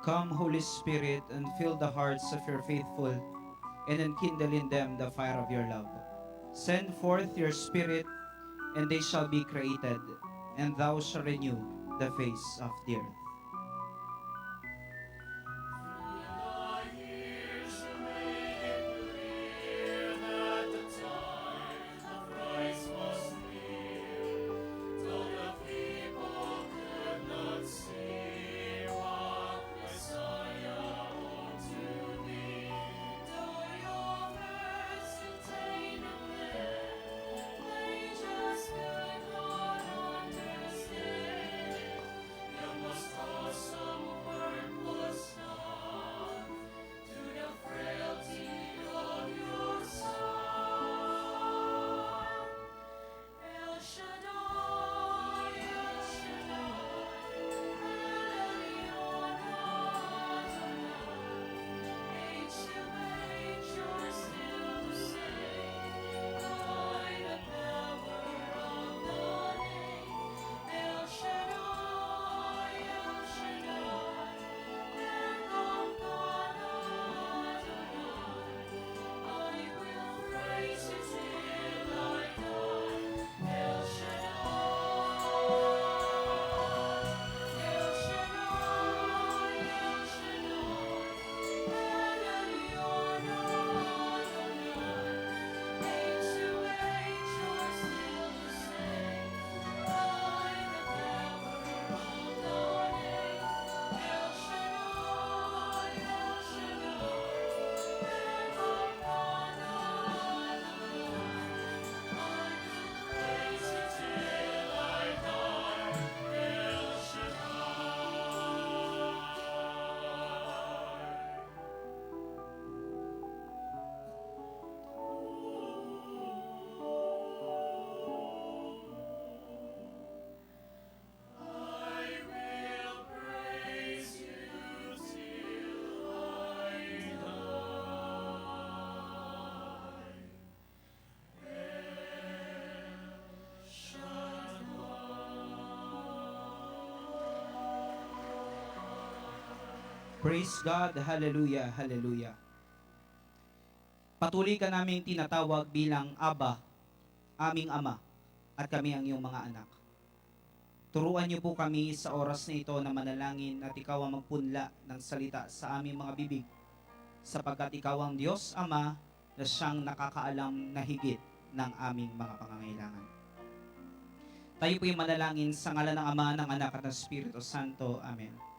Come, Holy Spirit, and fill the hearts of your faithful, and enkindle in them the fire of your love. Send forth your Spirit, and they shall be created, and thou shalt renew the face of the earth. Praise God, hallelujah, hallelujah. Patuloy ka namin tinatawag bilang Aba, aming Ama, at kami ang iyong mga anak. Turuan niyo po kami sa oras na ito na manalangin at ikaw ang magpunla ng salita sa aming mga bibig, sapagkat ikaw ang Diyos Ama na siyang nakakaalam na higit ng aming mga pangangailangan. Tayo po'y manalangin sa ngalan ng Ama, ng Anak at ng Espiritu Santo. Amen.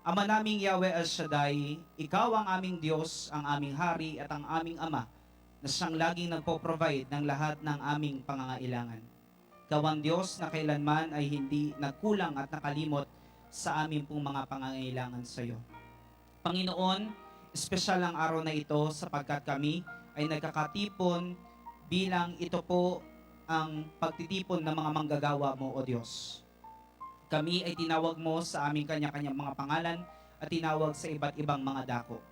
Ama naming Yahweh El Shaddai, ikaw ang aming Diyos, ang aming Hari at ang aming Ama, na siyang laging nagpo-provide ng lahat ng aming pangangailangan. Ikaw ang Diyos na kailanman ay hindi nagkulang at nakalimot sa aming pong mga pangangailangan sa iyo. Panginoon, espesyal ang araw na ito sapagkat kami ay nagkakatipon bilang ito po ang pagtitipon ng mga manggagawa mo, O Diyos. Kami ay tinawag mo sa aming kanya-kanyang mga pangalan at tinawag sa iba't ibang mga dako.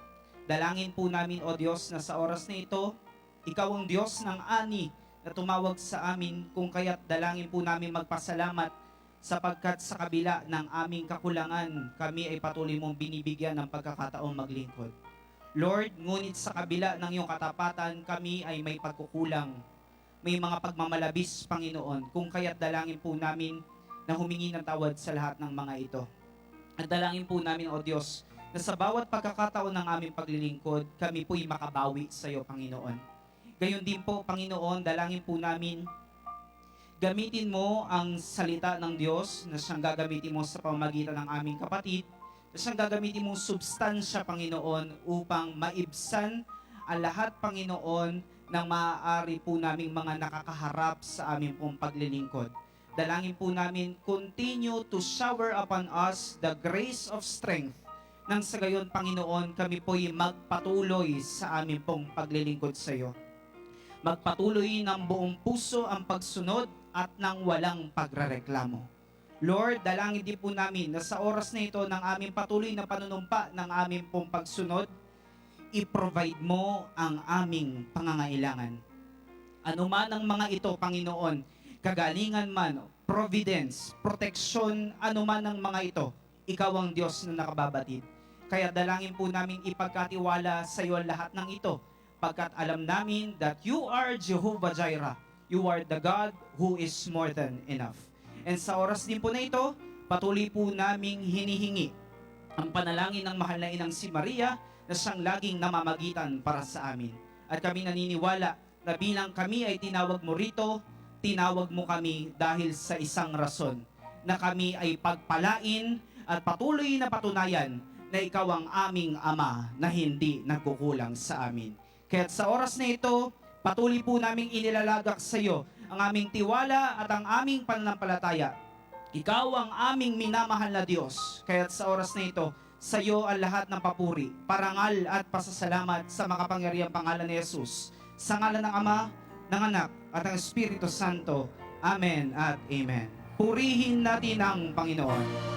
Dalangin po namin, O Diyos, na sa oras na ito, ikaw ang Diyos ng ani na tumawag sa amin, kung kaya't dalangin po namin magpasalamat sapagkat sa kabila ng aming kakulangan, kami ay patuloy mong binibigyan ng pagkakataong maglingkod. Lord, ngunit sa kabila ng iyong katapatan, kami ay may pagkukulang, may mga pagmamalabis, Panginoon, kung kaya't dalangin po namin na humingi ng tawad sa lahat ng mga ito. At dalangin po namin, O Diyos, na sa bawat pagkakataon ng aming paglilingkod, kami po'y makabawi sa iyo, Panginoon. Gayon din po, Panginoon, dalangin po namin, gamitin mo ang salita ng Diyos na siyang gagamitin mo sa pamamagitan ng aming kapatid, na siyang gagamitin mong substansya, Panginoon, upang maibsan ang lahat, Panginoon, ng maaari po naming mga nakakaharap sa aming pong paglilingkod. Dalangin po namin, continue to shower upon us the grace of strength. Nang sa gayon, Panginoon, kami po'y magpatuloy sa aming pong paglilingkod sa iyo. Magpatuloy ng buong puso ang pagsunod at ng walang pagrereklamo. Lord, dalangin din po namin na sa oras na ito ng aming patuloy na panunumpa ng aming pong pagsunod, i-provide mo ang aming pangangailangan. Ano man ang mga ito, Panginoon, kagalingan man, providence, proteksyon, ano man ang mga ito, ikaw ang Diyos na nakababatid. Kaya dalangin po namin ipagkatiwala sa iyo lahat ng ito, pagkat alam namin that you are Jehovah Jireh. You are the God who is more than enough. And sa oras din po na ito, patuloy po naming hinihingi ang panalangin ng mahal na inang si Maria na siyang laging namamagitan para sa amin. At kami naniniwala na bilang kami ay tinawag mo rito, tinawag mo kami dahil sa isang rason, na kami ay pagpalain at patuloy na patunayan na ikaw ang aming Ama na hindi nagkukulang sa amin. Kaya sa oras na ito, patuloy po naming inilalagak sa iyo ang aming tiwala at ang aming pananampalataya. Ikaw ang aming minamahal na Diyos. Kaya sa oras na ito, sa iyo ang lahat ng papuri, parangal at pasasalamat sa makapangyarihang pangalan ni Jesus. Sa ngalan ng Ama, ng Anak, at ng Espiritu Santo. Amen at Amen. Purihin natin ang Panginoon.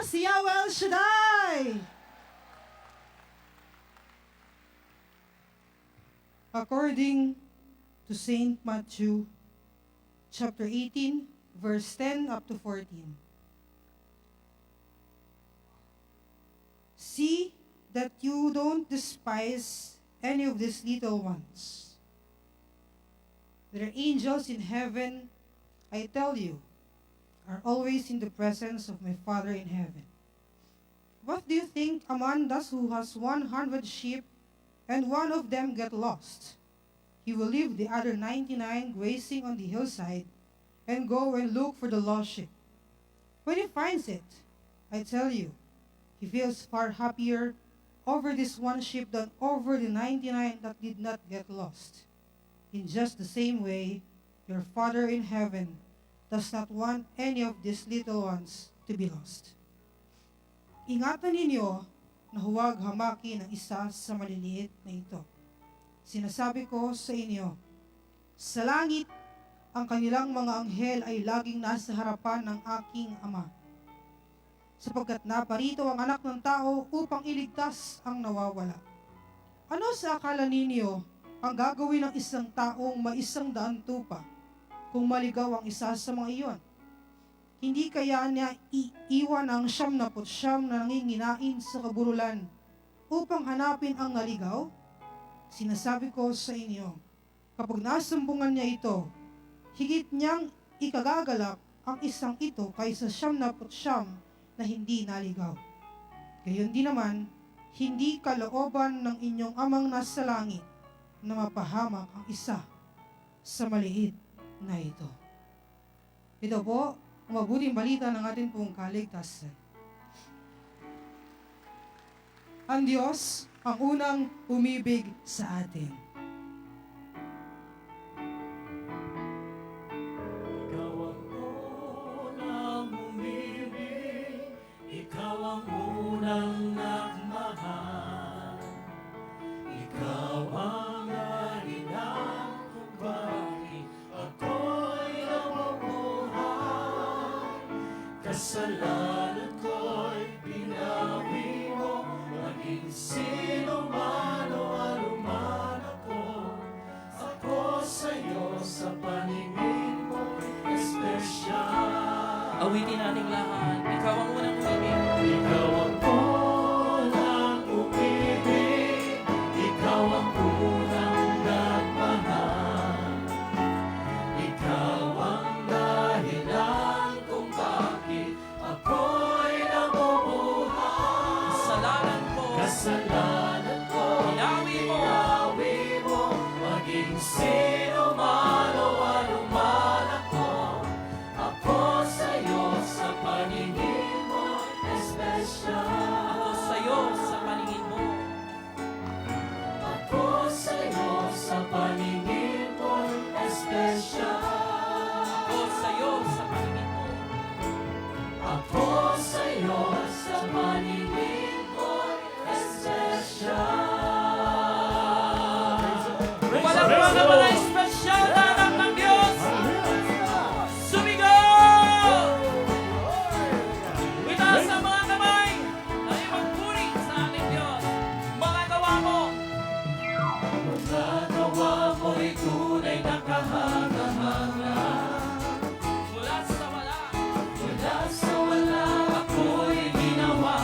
si Yahweh El Shaddai. According to Saint Matthew, chapter 18, verse 10 up to 14. See that you don't despise any of these little ones. There are angels in heaven, I tell you, are always in the presence of my Father in heaven. What do you think a man does who has 100 sheep and one of them get lost, he will leave the other 99 grazing on the hillside and go and look for the lost sheep. When he finds it, I tell you, he feels far happier over this one sheep than over the 99 that did not get lost. In just the same way, your Father in heaven does not want any of these little ones to be lost. Ingatan ninyo na huwag hamaki ng isa sa maliliit na ito. Sinasabi ko sa inyo, sa langit, ang kanilang mga anghel ay laging nasa harapan ng aking Ama. Sapagkat naparito ang anak ng tao upang iligtas ang nawawala. Ano sa akala ninyo ang gagawin ng isang taong may 100 tupa kung maligaw ang isa sa mga iyon? Hindi kaya niya iiwan ang 99 na nanginginain sa kaburulan upang hanapin ang naligaw? Sinasabi ko sa inyo, kapag nasumbungan niya ito, higit niyang ikagagalak ang isang ito kaysa 99 na hindi naligaw. Gayon din naman, hindi kalooban ng inyong amang nasa langit na mapahamak ang isa sa maliit na ito. Ito po, ang mabuting balita ng ating pong kaligtasan. Ang Diyos ang unang umibig sa atin. Ikaw ang unang umibig, ikaw ang unang nagmahal, ikaw ang dahilan kung bakit ako'y nabubuhay. Kasalanan ko'y binawi mo, maging sino man o anuman ako. Ako sa'yo sa paningin mo espesyal. Awitin nating lahat. Ikaw ang unang umibig. Ikaw ang unang umibig, ikaw ang unang nagmahal, ikaw ang dahilan kung bakit ako'y nabubuhay. Kasalanan ko, Kasalanan ko, binawi mo, maging sino man o anuman ako. Ako sa'yo sa paningin mo espesyal. ako sa'yo sa paningin mo. Ako sa'yo sa paningin mo espesyal. Ako sa'yo sa paningin mo. Ako sa'yo sa paningin mo espesyal. Walang mga mga espesyal na anak ng Diyos. Sumigaw! Itaas ang mga kamay na ipagpuri sa ating Diyos. Mga gawa mo. Mga gawa mo'y tunay na kahanga-hanga. Mula sa wala. Mula sa wala ako'y ginawa.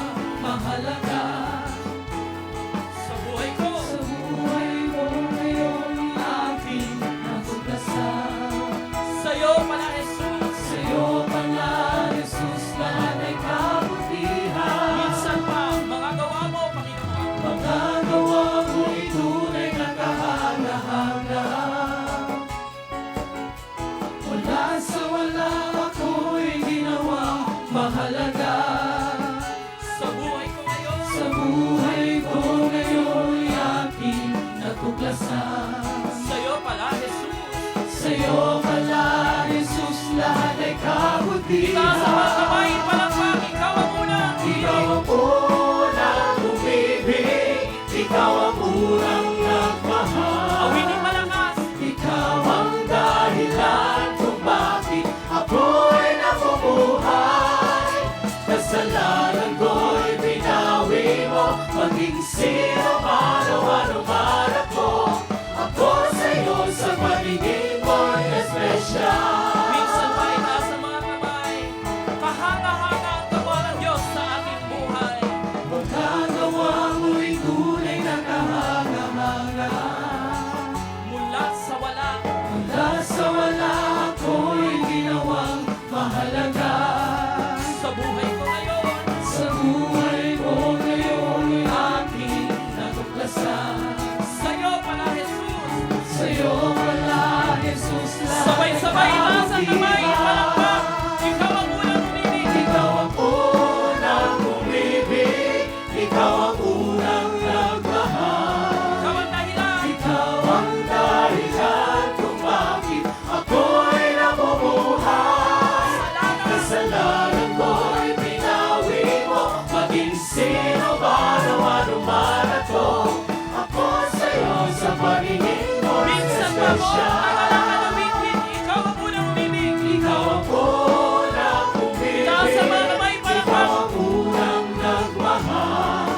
tagal ka lumingkit. Ikaw ang unang umibig. Ikaw ang unang umibig. Itaas sa mga kamay, Ikaw palakpak. ang unang nagmahal.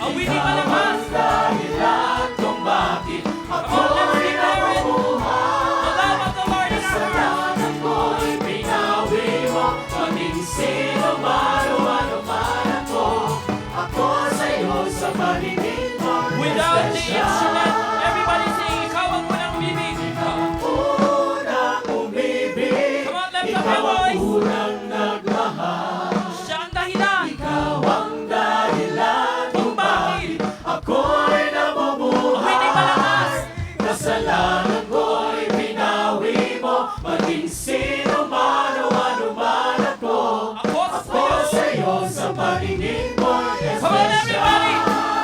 Awiting Ikaw malakas. ang dahilan kung bakit Come on, let's ako'y declare it. nabubuhay. The love of the Lord is our heart. Kasalanan ko'y pinawi mo. Maging sino man o ano man ako. Ako sa'yo sa paligid mo. Without the Espesyal. instrument, everybody sing, ikaw ang unang umibig. Ikaw ang unang umibig. Come on, lift up Ikaw your ang voice. unang nagmahal. Siya ang dahilan. Ikaw ang dahilan kung bakit ako'y nabubuhay. Awiting malakas. Kasalanan ko'y binawi mo. Maging sino man o ano man ako. Ako Ako sa'yo. sa'yo sa paligid mo. Come on, everybody.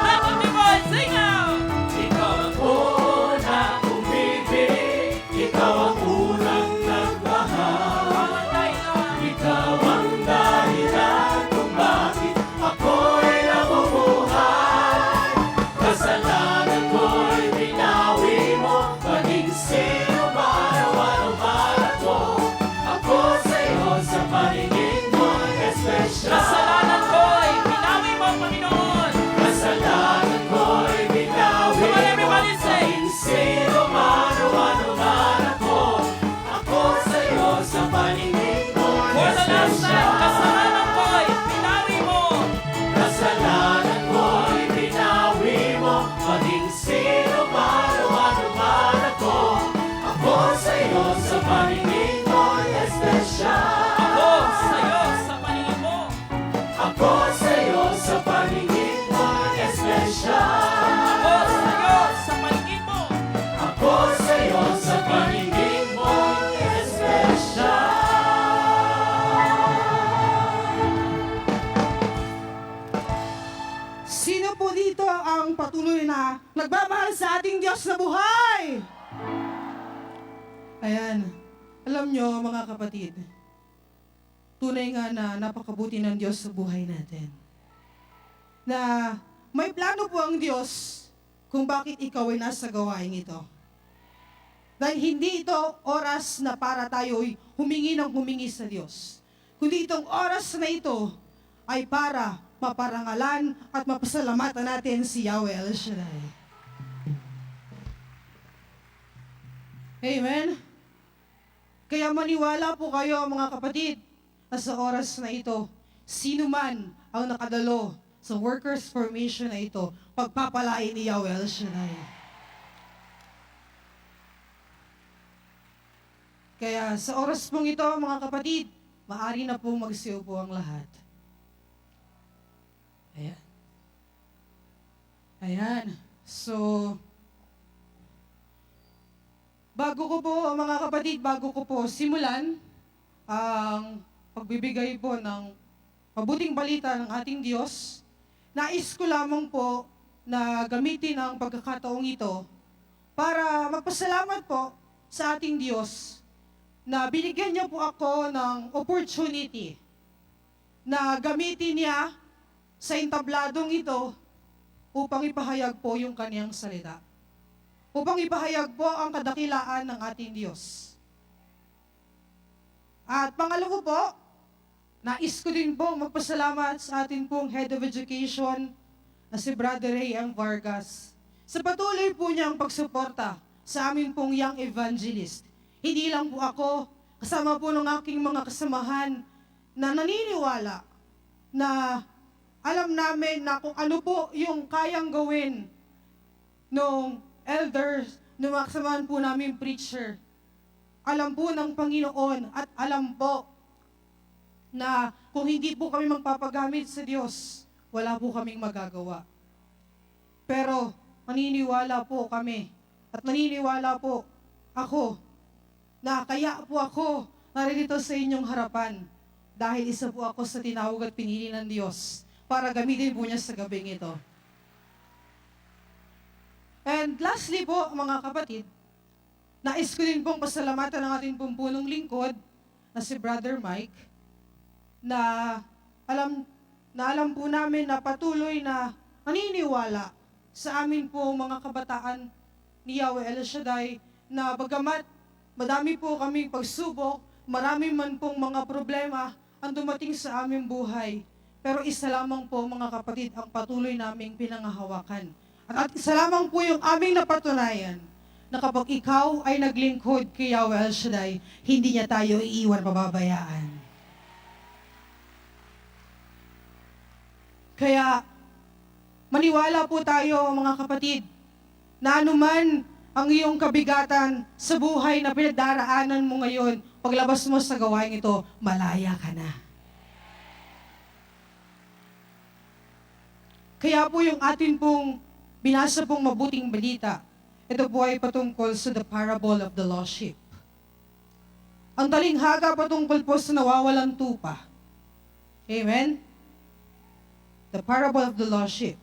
Lift up your voice. Sing out. Ikaw ang unang umibig. Ikaw ang unang nagmahal. Ikaw ang dahilan. Ikaw ang dahilan kung bakit ako'y nabubuhay. Kasalanan ko'y binawi mo. Maging sino man o ano man ako. Ako sa'yo sa paligid mo espesyal. Kasalanan ko'y pinawi mo, Panginoon. Kasalanan ko'y binawi Come on, mo. everybody say. Maging sino man o ano man ako. Ako sa'yo sa paligid mo For the last time, espesyal. kasalanan ko'y pinawi mo. Kasalanan ko'y binawi mo. Maging sino man o ano man ako. Ako sa'yo sa paligid mo espesyal. Ako sa'yo sa paningin mo. Ako sa'yo sa paligid mo espesyal. Ako sa'yo sa paningin mo. Ako sa'yo sa paligid mo espesyal. Sino po dito ang patuloy na nagmamahal sa ating Diyos na buhay? Ayan. Alam nyo, mga kapatid, tunay nga na napakabuti ng Diyos sa buhay natin. Na may plano po ang Diyos kung bakit ikaw ay nasa gawain ito. Dahil hindi ito oras na para tayo'y humingi ng humingi sa Diyos. Kundi itong oras na ito ay para maparangalan at mapasalamatan natin si Yahweh El Shaddai. Amen? Kaya maniwala po kayo mga kapatid na sa oras na ito, sino man ang nakadalo sa workers formation na ito, pagpapalain ni Yahweh El Shaddai. Kaya sa oras pong ito mga kapatid, maaari na pong magsiupo ang lahat. Ayan. Ayan. So, bago ko po, mga kapatid, bago ko po simulan ang pagbibigay po ng mabuting balita ng ating Diyos, nais ko lamang po na gamitin ang pagkakataong ito para magpasalamat po sa ating Diyos na binigyan niya po ako ng opportunity na gamitin niya sa entabladong ito upang ipahayag po yung kaniyang salita. Upang ipahayag po ang kadakilaan ng ating Diyos. At pangalawa po, nais ko din po magpasalamat sa ating pong Head of Education na si Brother Ray M. Vargas sa patuloy po niyang pagsuporta sa amin pong young evangelist. Hindi lang po ako, kasama po ng aking mga kasamahan na naniniwala na alam namin na kung ano po yung kayang gawin nung elders, nung mga kasamahan po namin preacher. Alam po ng Panginoon at alam po na kung hindi po kami magpapagamit sa Diyos, wala po kaming magagawa. Pero maniniwala po kami at naniniwala po ako na kaya po ako narito sa inyong harapan dahil isa po ako sa tinawag at pinili ng Diyos para gamitin po niya sa gabing ito. And lastly po, mga kapatid, nais ko din pong pasalamatan ng ating pong punong lingkod na si Brother Mike na alam po namin na patuloy na naniniwala sa amin po mga kabataan ni Yahweh El Shaddai na bagamat madami po kaming pagsubok, marami man pong mga problema ang dumating sa aming buhay, pero isa lamang po mga kapatid ang patuloy naming pinangahawakan. At isa lamang po yung aming napatunayan na kapag ikaw ay naglingkod kay Yahweh El Shaddai, hindi niya tayo iiwan pababayaan. Kaya maniwala po tayo mga kapatid na anuman ang iyong kabigatan sa buhay na pinagdaraanan mo ngayon, paglabas mo sa gawain ito, malaya ka na. Kaya po yung atin pong binasa pong mabuting balita, ito po ay patungkol sa the parable of the lost sheep. Ang talinghaga patungkol po sa nawawalang tupa. Amen? The parable of the lost sheep.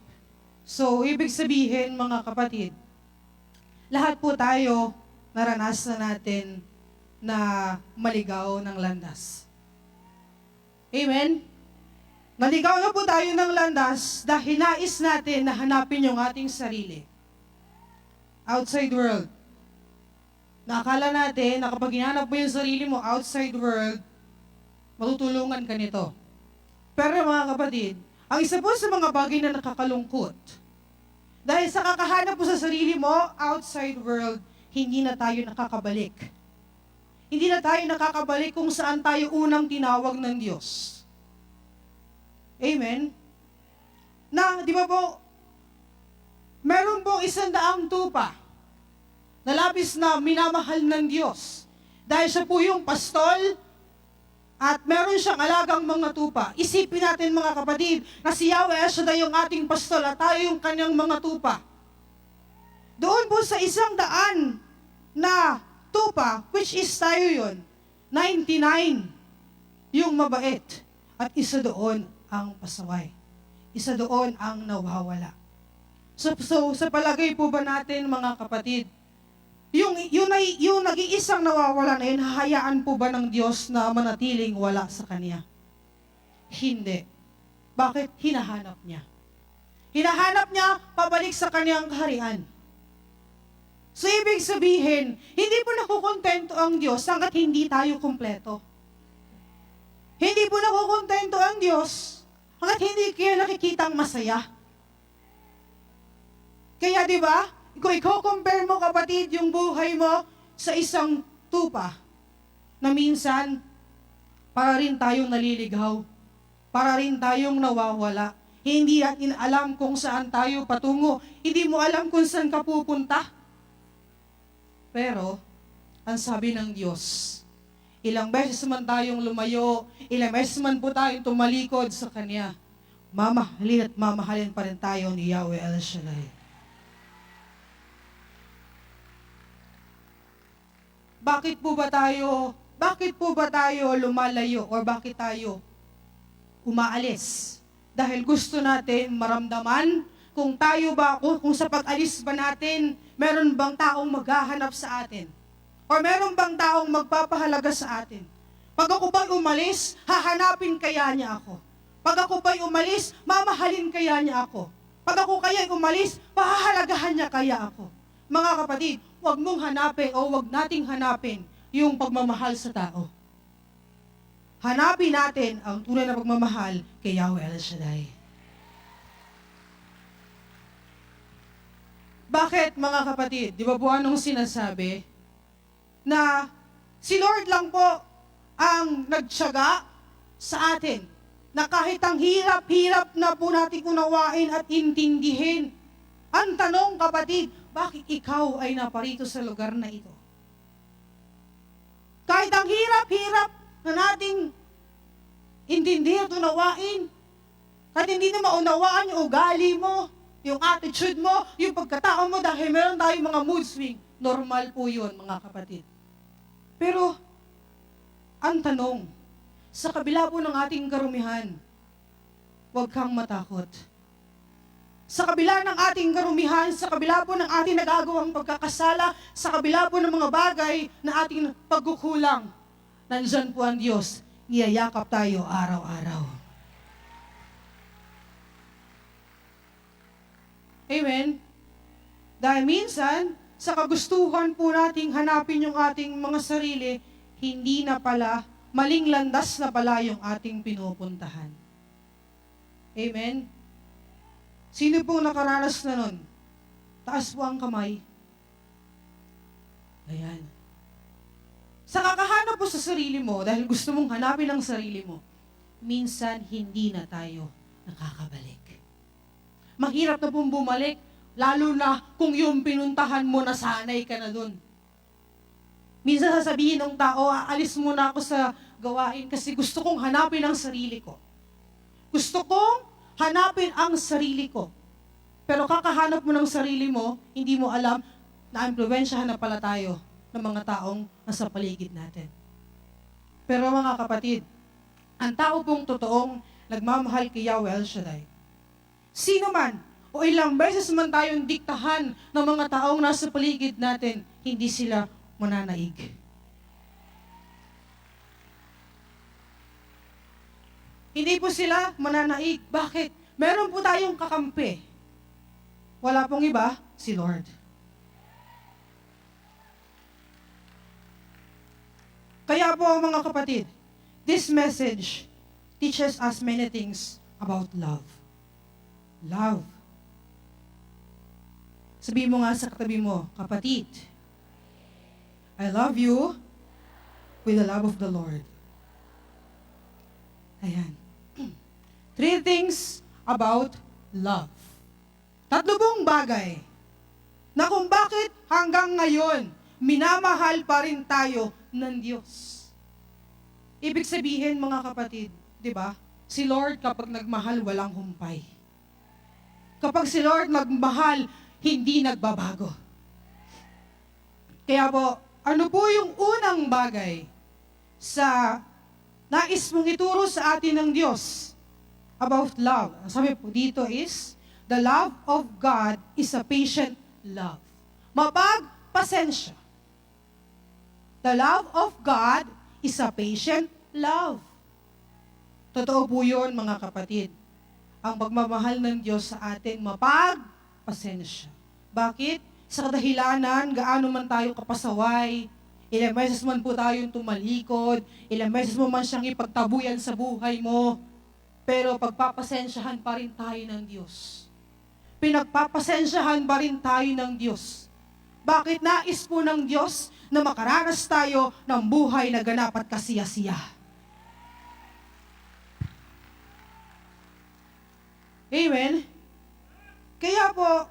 So, ibig sabihin mga kapatid, lahat po tayo naranasan natin na maligaw ng landas. Amen? Naligaw na po tayo ng landas dahil nais natin na hanapin yung ating sarili. Outside world. Nakakala natin na kapag hinanap mo yung sarili mo outside world, matutulungan ka nito. Pero mga kapatid, ang isa po sa mga bagay na nakakalungkot, dahil sa kakahanap po sa sarili mo, outside world, hindi na tayo nakakabalik. Hindi na tayo nakakabalik kung saan tayo unang tinawag ng Diyos. Amen? Na, di ba po, meron pong 100 tupa na labis na minamahal ng Diyos. Dahil siya po yung pastol, at meron siyang alagang mga tupa. Isipin natin mga kapatid, na si Yahweh El Shaddai yung ating pastol at tayo yung kanyang mga tupa. Doon po sa 100 na tupa, which is tayo yun, 99 yung mabait. At isa doon ang pasaway. Isa doon ang nawawala. So sa palagay po ba natin mga kapatid, yung nag-iisang nawawala na yun, hahayaan po ba ng Diyos na manatiling wala sa Kanya? Hindi. Bakit? Hinahanap niya. Hinahanap niya pabalik sa Kanyang kaharian. So, ibig sabihin, hindi po nakukontento ang Diyos hanggat hindi tayo kumpleto. Hindi po nakukontento ang Diyos hanggat hindi kayo nakikitang masaya. Kaya di ba? Kung i-compare mo kapatid yung buhay mo sa isang tupa na minsan para rin tayong naliligaw, para rin tayong nawawala. Hindi natin alam kung saan tayo patungo. Hindi mo alam kung saan ka pupunta. Pero, ang sabi ng Diyos, ilang beses man tayong lumayo, ilang beses man po tayong tumalikod sa Kanya, mamahalin at mamahalin pa rin tayo ni Yahweh El Shaddai. Bakit po ba tayo lumalayo o bakit tayo umaalis? Dahil gusto natin maramdaman kung tayo ba, kung sa pag-alis ba natin, meron bang taong maghahanap sa atin? O meron bang taong magpapahalaga sa atin? Pag ako ba'y umalis, hahanapin kaya niya ako? Pag ako ba'y umalis, mamahalin kaya niya ako? Pag ako kaya'y umalis, pahahalagahan niya kaya ako? Mga kapatid, huwag mong hanapin o huwag nating hanapin yung pagmamahal sa tao. Hanapin natin ang tunay na pagmamahal kay Yahweh El Shaddai. Bakit mga kapatid? Di ba po anong sinasabi? Na si Lord lang po ang nagtiyaga sa atin. Na kahit ang hirap-hirap na po natin unawain at intindihin. Ang tanong kapatid, bakit ikaw ay naparito sa lugar na ito? Kahit ang hirap-hirap na nating intindihin at unawain, kahit hindi na maunawaan yung ugali mo, yung attitude mo, yung pagkatao mo dahil meron tayong mga mood swing, normal po yun mga kapatid. Pero, ang tanong, sa kabila po ng ating karumihan, huwag kang matakot. Sa kabila ng ating karumihan, sa kabila po ng ating nagagawang pagkakasala, sa kabila po ng mga bagay na ating pagkukulang, nandyan po ang Diyos, niyayakap tayo araw-araw. Amen? Dahil minsan, sa kagustuhan po nating hanapin yung ating mga sarili, hindi na pala, maling landas na pala yung ating pinupuntahan. Amen? Sino pong nakaranas na nun? Taas po ang kamay. Ayan. Sa kakahanap po sa sarili mo, dahil gusto mong hanapin ang sarili mo, minsan hindi na tayo nakakabalik. Mahirap na pong bumalik, lalo na kung yung pinuntahan mo, nasanay ka na dun. Minsan sasabihin ng tao, aalis muna ako sa gawain kasi gusto kong hanapin ang sarili ko. Gusto kong hanapin ang sarili ko. Pero kakahanap mo ng sarili mo, hindi mo alam na impluwensyahan na pala tayo ng mga taong nasa paligid natin. Pero mga kapatid, ang tao pong totoong nagmamahal kay Yahweh El Shaddai, sino man o ilang beses man tayong diktahan ng mga taong nasa paligid natin, hindi sila mananaig. Hindi po sila mananaig. Bakit? Meron po tayong kakampi. Wala pong iba, si Lord. Kaya po mga kapatid, this message teaches us many things about love. Love. Sabi mo nga sa katabi mo, kapatid, I love you with the love of the Lord. Ayan. 3 things about love. 3 pong bagay na kung bakit hanggang ngayon, minamahal pa rin tayo ng Diyos. Ibig sabihin mga kapatid, di ba? Si Lord kapag nagmahal, walang humpay. Kapag si Lord nagmahal, hindi nagbabago. Kaya po, ano po yung unang bagay sa nais mong ituro sa atin ng Diyos about love? Sabi po dito is, the love of God is a patient love. Mapagpasensya. The love of God is a patient love. Totoo po yun mga kapatid. Ang pagmamahal ng Diyos sa atin, mapagpasensya. Bakit? Sa kadahilanan, gaano man tayo kapasaway, ilang beses man po tayong tumalikod, ilang beses mo man siyang ipagtabuyan sa buhay mo, pero pagpapasensyahan pa rin tayo ng Diyos. Pinagpapasensyahan pa rin tayo ng Diyos. Bakit? Nais po ng Diyos na makaranas tayo ng buhay na ganap at kasiya-siya. Amen? Kaya po,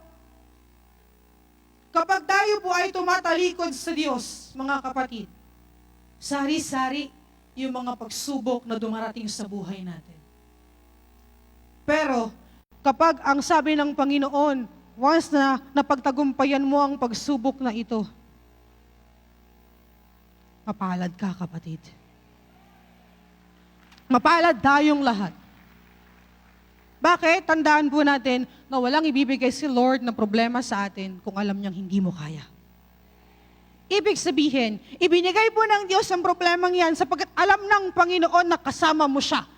kapag tayo po ay tumatalikod sa Diyos, mga kapatid, sari-sari yung mga pagsubok na dumarating sa buhay natin. Pero, kapag ang sabi ng Panginoon, once na napagtagumpayan mo ang pagsubok na ito, mapalad ka, kapatid. Mapalad tayong lahat. Bakit? Tandaan po natin na walang ibibigay si Lord na problema sa atin kung alam niyang hindi mo kaya. Ibig sabihin, ibinigay po ng Diyos ang problemang yan sapagkat alam ng Panginoon na kasama mo siya.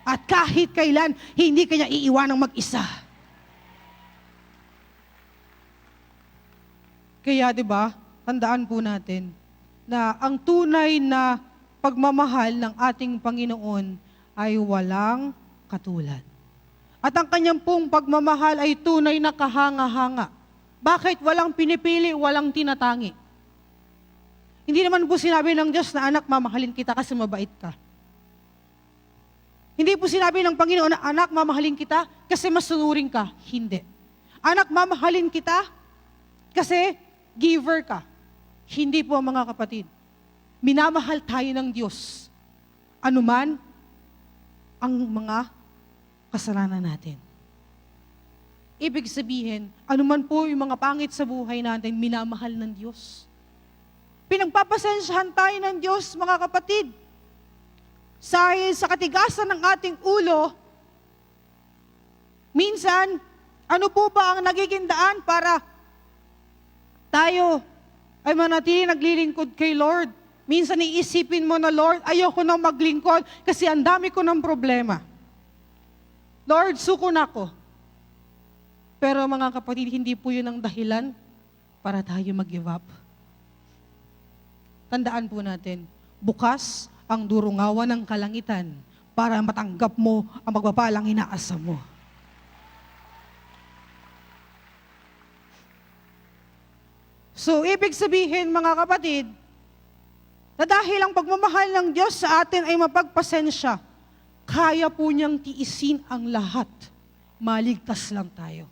At kahit kailan, hindi kanya iiwanang mag-isa. Kaya 'di ba, tandaan po natin na ang tunay na pagmamahal ng ating Panginoon ay walang katulad. At ang kanyang pong pagmamahal ay tunay na kahanga-hanga. Bakit? Walang pinipili, walang tinatangi. Hindi naman po sinabi ng Diyos na anak, mamahalin kita kasi mabait ka. Hindi po sinabi ng Panginoon na anak, mamahalin kita kasi masunuring ka. Hindi. Anak, mamahalin kita kasi giver ka. Hindi po mga kapatid. Minamahal tayo ng Diyos. Anuman ang mga kasalanan natin. Ibig sabihin, anuman po yung mga pangit sa buhay natin, minamahal ng Diyos. Pinagpapasensyahan tayo ng Diyos, mga kapatid. Dahil sa katigasan ng ating ulo, minsan, ano po ba ang nagiging daan para tayo ay manatili naglilingkod kay Lord? Minsan iisipin mo na, Lord, ayoko nang maglingkod kasi ang dami ko ng problema. Lord, suko na ako. Pero mga kapatid, hindi po yun ang dahilan para tayo mag-give up. Tandaan po natin, bukas ang durungawan ng kalangitan para matanggap mo ang magpapalang inaasam mo. So, ibig sabihin mga kapatid, na dahil ang pagmamahal ng Diyos sa atin ay mapagpasensya, kaya po niyang tiisin ang lahat. Maligtas lang tayo.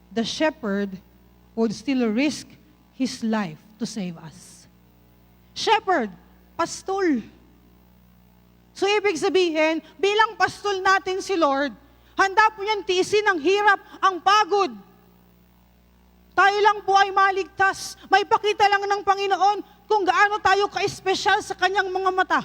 The shepherd would still risk his life to save us. Shepherd, pastol. So ibig sabihin, bilang pastol natin si Lord, handa po niyang tiisin ang hirap, ang pagod. Tayo lang po ay maligtas. May pakita lang ng Panginoon kung gaano tayo ka-espesyal sa kanyang mga mata.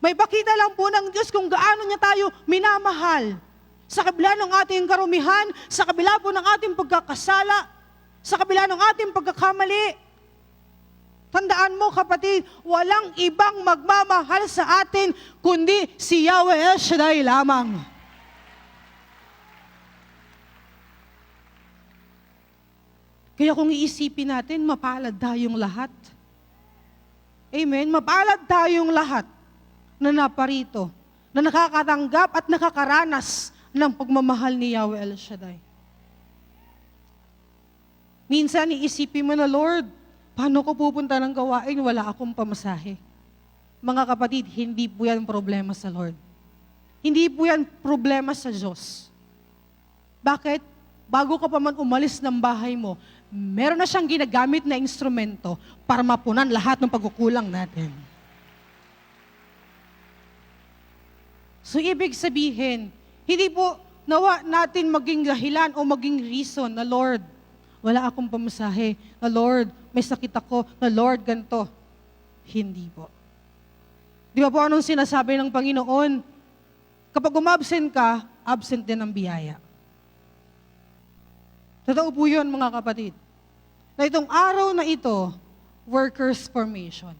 May pakita lang po ng Diyos kung gaano niya tayo minamahal. Sa kabila ng ating karumihan, sa kabila po ng ating pagkakasala, sa kabila ng ating pagkakamali. Tandaan mo kapatid, walang ibang magmamahal sa atin kundi si Yahweh El Shaddai lamang. Kaya kung iisipin natin, mapalad tayong lahat. Amen? Mapalad tayong lahat na naparito, na nakakatanggap at nakakaranas ng pagmamahal ni Yahweh El Shaddai. Minsan iisipin mo na, Lord, paano ko pupunta ng gawain? Wala akong pamasahe. Mga kapatid, hindi po yan problema sa Lord. Hindi po yan problema sa Diyos. Bakit? Bago ka pa man umalis ng bahay mo, meron na siyang ginagamit na instrumento para mapunan lahat ng pagkukulang natin. So, ibig sabihin, hindi po nawa natin maging dahilan o maging reason na, Lord, wala akong pamasahe, na Lord, may sakit ako, na Lord, ganito. Hindi po. Di ba po anong sinasabi ng Panginoon? Kapag umabsent ka, absent din ang biyaya. Totoo po yun, mga kapatid. Na itong araw na ito, workers formation.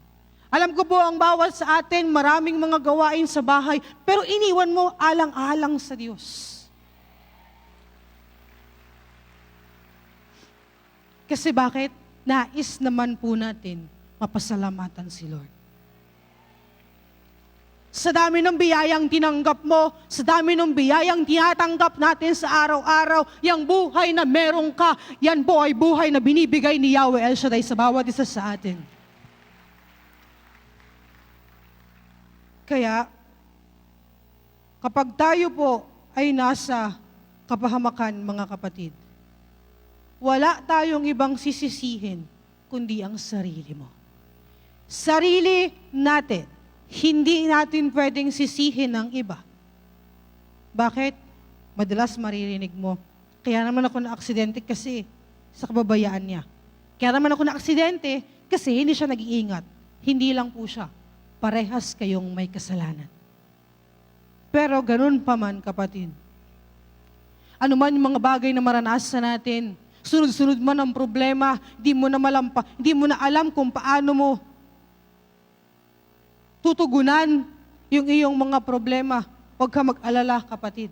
Alam ko po, ang bawat sa atin, maraming mga gawain sa bahay, pero iniwan mo alang-alang sa Diyos. Kasi bakit? Nais naman po natin mapasalamatan si Lord. Sa dami ng biyayang tinanggap mo, sa dami ng biyayang tinatanggap natin sa araw-araw, yung buhay na meron ka, yan po ay buhay na binibigay ni Yahweh El Shaddai sa bawat isa sa atin. Kaya, kapag tayo po ay nasa kapahamakan, mga kapatid, wala tayong ibang sisisihin, kundi ang sarili mo. Sarili natin. Hindi natin pwedeng sisihin ng iba. Bakit? Madalas maririnig mo, kaya naman ako na-aksidente kasi sa kababayaan niya. Kaya naman ako na-aksidente kasi hindi siya nag-iingat. Hindi lang po siya. Parehas kayong may kasalanan. Pero ganun pa man, kapatid. Ano man yung mga bagay na maranasan natin, sunod-sunod man ang problema, hindi mo na alam kung paano mo tutugunan yung iyong mga problema. Huwag ka mag-alala, kapatid.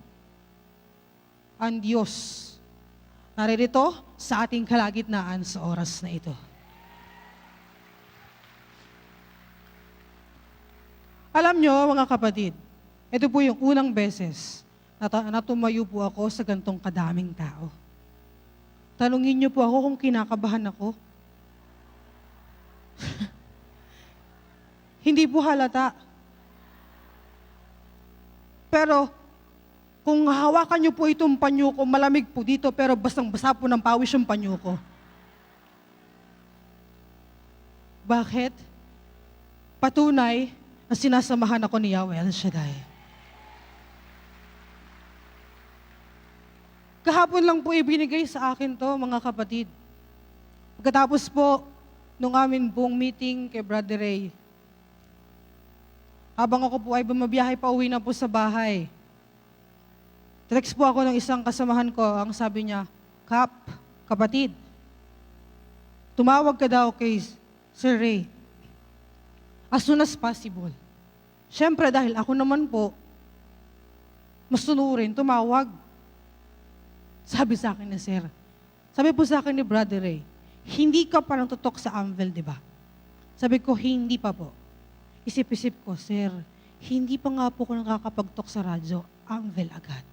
Ang Diyos naririto sa ating kalagitnaan sa oras na ito. Alam nyo, mga kapatid, ito po yung unang beses na tumayo po ako sa gantong kadaming tao. Tanungin niyo po ako kung kinakabahan ako. Hindi po halata. Pero, kung hawakan niyo po itong panyo ko, malamig po dito, pero basang-basa po ng pawis yung panyo ko. Bakit? Patunay na sinasamahan ako ni Yahweh El Shaddai. Kahapon lang po ibinigay sa akin to, mga kapatid. Pagkatapos po, nung amin pong meeting kay Brother Ray, habang ako po ay bumabiyahe pa uwi na po sa bahay, text po ako ng isang kasamahan ko, ang sabi niya, kapatid, tumawag ka daw kay Sir Ray as soon as possible. Siyempre, dahil ako naman po, mas tunurin, tumawag. Sabi sa akin na, Sir, Sabi po sa akin ni Brother Ray, hindi ka pa natutok sa Anvil, di ba? Sabi ko, hindi pa po. Isip-isip ko, Sir, hindi pa nga po ko nakakapagtok sa radyo, Anvil agad.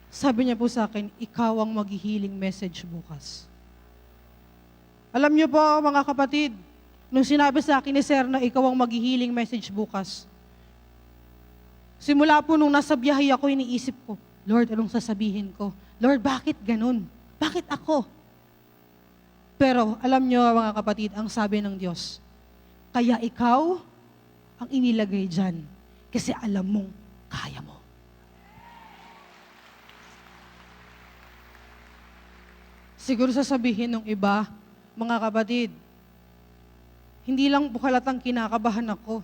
Sabi niya po sa akin, ikaw ang maghihiling message bukas. Alam niyo po, mga kapatid, nung sinabi sa akin ni Sir na ikaw ang maghihiling message bukas, simula po nung nasa biyahe ako, iniisip ko, Lord, anong sasabihin ko? Lord, bakit ganun? Bakit ako? Pero alam niyo, mga kapatid, ang sabi ng Diyos, kaya ikaw ang inilagay dyan kasi alam mong kaya mo. Siguro sasabihin ng iba, mga kapatid, hindi lang po halatang kinakabahan ako.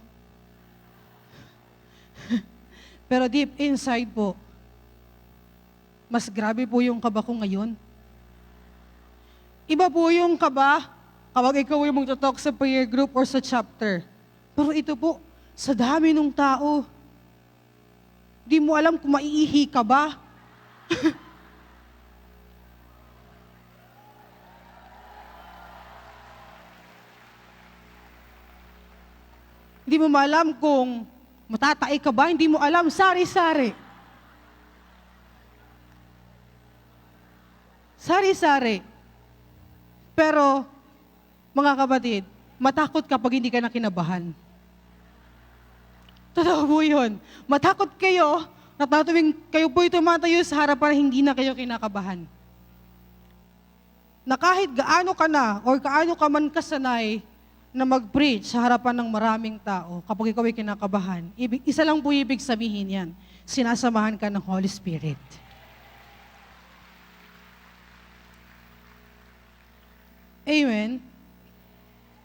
Pero deep inside po, mas grabe po yung kaba ko ngayon. Iba po yung kaba kapag ikaw ay magtatalk sa prayer group or sa chapter. Pero ito po, sa dami ng tao, di mo alam kung maiihi ka ba. Hindi mo maalam kung matatay ka ba, hindi mo alam, sari-sari. Sari-sari. Pero, mga kapatid, matakot kapag hindi ka na kinabahan. Totoo po yun. Matakot kayo na tuwing kayo po'y tumatayo sa harapan, hindi na kayo kinakabahan. Na kahit gaano ka na or gaano ka man kasanay na mag-preach sa harapan ng maraming tao, kapag ikaw ay kinakabahan, isa lang po ibig sabihin yan, sinasamahan ka ng Holy Spirit. Amen?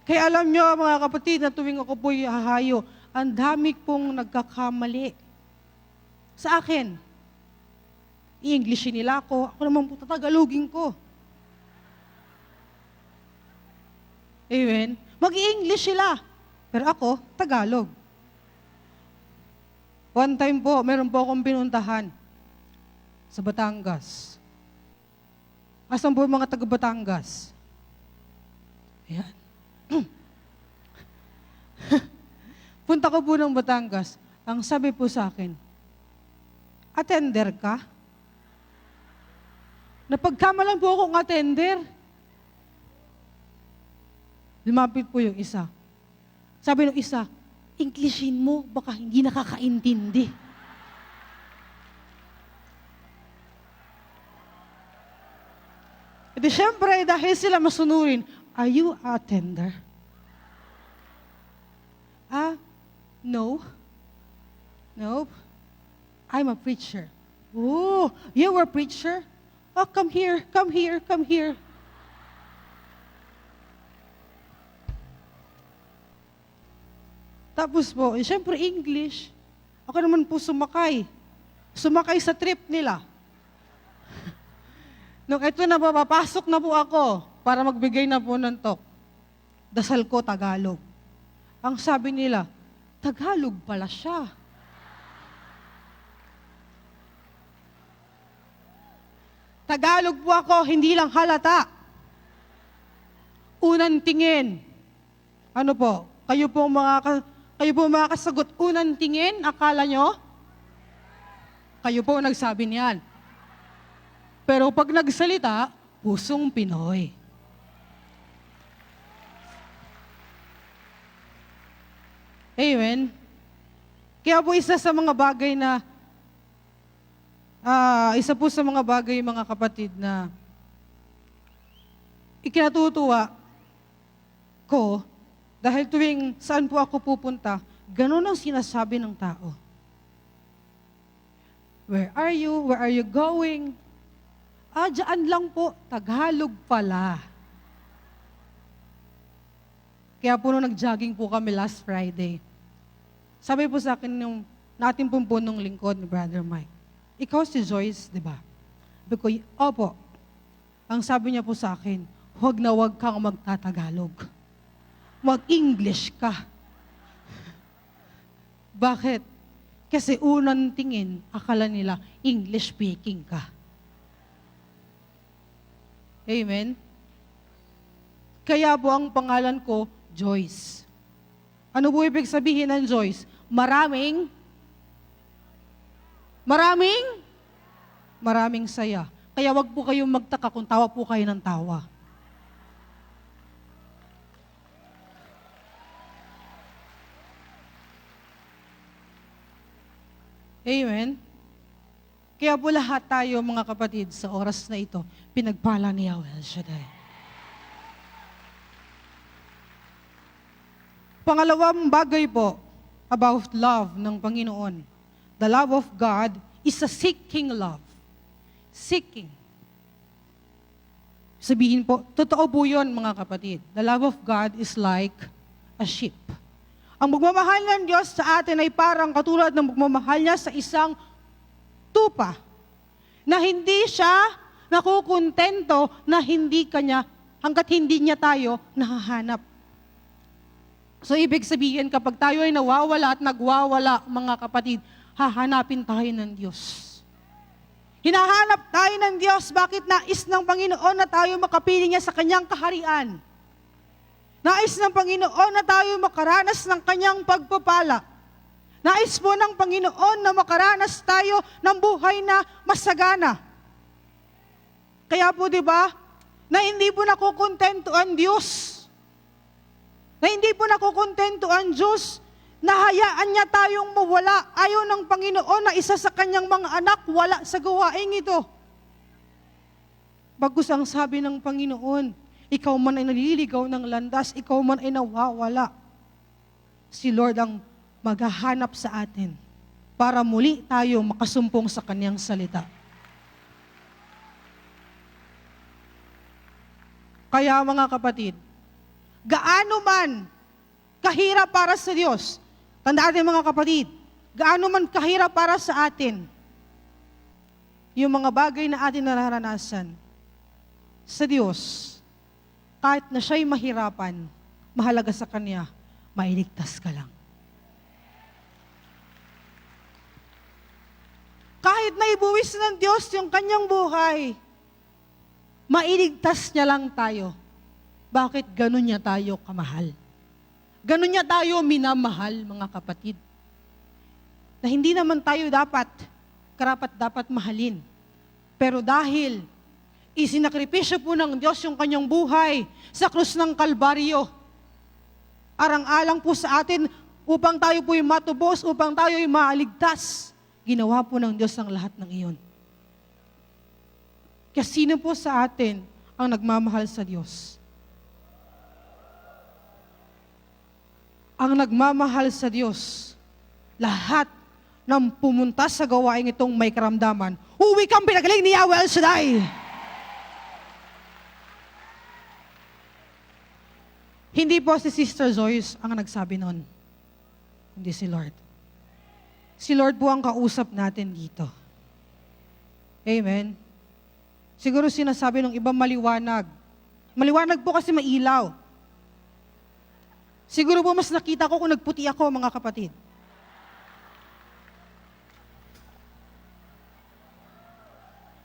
Kaya alam nyo, mga kapatid, na tuwing ako po'y hahayo, ang dami pong nagkakamali sa akin. I-Englishin nila ako naman po tatagalogin ko. Amen? Mag-i-English sila. Pero ako, Tagalog. One time po, meron po akong pinuntahan sa Batangas. Asan po yung mga taga-Batangas? Ayan. Punta ko po ng Batangas. Ang sabi po sa akin, attender ka? Napagkamalan po akong attender. Lumapit po yung isa. Sabi ng isa, Englishin mo, baka hindi nakakaintindi. E di syempre, dahil sila masunurin, are you a attender? No. Nope. I'm a preacher. Oh, you were a preacher? Oh, come here, come here, come here. Tapos po, syempre English. Ako naman po sumakay. Sumakay sa trip nila. Nung ito na po, papasok na po ako para magbigay na po ng talk. Dasal ko, Tagalog. Ang sabi nila, Tagalog pala siya. Tagalog po ako, hindi lang halata. Unang tingin. Ano po? Kayo po mga kasagot, unang tingin, akala nyo? Kayo po nagsabi niyan. Pero pag nagsalita, pusong Pinoy. Amen? Kaya po isa sa mga bagay na, mga kapatid na ikinatutuwa ko, dahil tuwing saan po ako pupunta, ganun ang sinasabi ng tao. Where are you? Where are you going? Dyan lang po, Tagalog pala. Kaya po nung nag-jogging po kami last Friday, sabi po sa akin nung natin pong punong lingkod ni Brother Mike, ikaw si Joyce, di ba? Sabi ko, opo. Ang sabi niya po sa akin, huwag na huwag kang magtatagalog. Mag-English ka. Bakit? Kasi unang tingin, akala nila, English speaking ka. Amen? Kaya po ang pangalan ko, Joyce. Ano po ibig sabihin ng Joyce? Maraming saya. Kaya wag po kayong magtaka kung tawa po kayo ng tawa. Amen? Kaya po lahat tayo, mga kapatid, sa oras na ito, pinagpala ni Yahweh El Shaddai. Pangalawang bagay po about love ng Panginoon. The love of God is a seeking love. Seeking. Sabihin po, totoo po yun, mga kapatid. The love of God is like a sheep. Ang magmamahal ng Diyos sa atin ay parang katulad ng magmamahal niya sa isang tupa na hindi siya nakukontento na hindi kanya, hanggat hindi niya tayo nahahanap. So, ibig sabihin, kapag tayo ay nawawala at nagwawala, mga kapatid, hahanapin tayo ng Diyos. Hinahanap tayo ng Diyos. Bakit? Nais ng Panginoon na tayo makapiling niya sa Kanyang kaharian. Nais ng Panginoon na tayo makaranas ng Kanyang pagpapala. Nais po ng Panginoon na makaranas tayo ng buhay na masagana. Kaya po, di ba, na hindi po nakukontento ang Diyos. Na hindi po nakukontento ang Diyos na hayaan niya tayong mawala. Ayaw ng Panginoon na isa sa Kanyang mga anak wala sa gawaing ito. Bagus ang sabi ng Panginoon, ikaw man ay naliligaw ng landas, ikaw man ay nawawala. Si Lord ang maghahanap sa atin para muli tayo makasumpong sa Kanyang salita. Kaya mga kapatid, gaano man kahirap para sa Diyos, tandaan natin mga kapatid, gaano man kahirap para sa atin, yung mga bagay na atin nararanasan, sa Diyos, kahit na siya'y mahirapan, mahalaga sa Kanya, mailigtas ka lang. Kahit na ibuwis ng Diyos yung Kanyang buhay, mailigtas niya lang tayo. Bakit ganun niya tayo kamahal? Ganun niya tayo minamahal, mga kapatid. Na hindi naman tayo dapat mahalin. Pero dahil isinakripisyo po ng Diyos yung Kanyang buhay sa krus ng Kalbaryo, arang-alang po sa atin upang tayo po'y matubos, upang tayo'y maaligtas. Ginawa po ng Diyos ang lahat ng iyon. Kaya sino po sa atin ang nagmamahal sa Diyos? Ang nagmamahal sa Diyos, lahat ng pumunta sa gawain itong may karamdaman, uwi kang pinagaling ni Yahweh El Shaddai. Hindi po si Sister Joyce ang nagsabi noon. Hindi si Lord. Si Lord po ang kausap natin dito. Amen. Siguro sinasabi ng iba maliwanag. Maliwanag po kasi mailaw. Siguro po mas nakita ko kung nagputi ako, mga kapatid.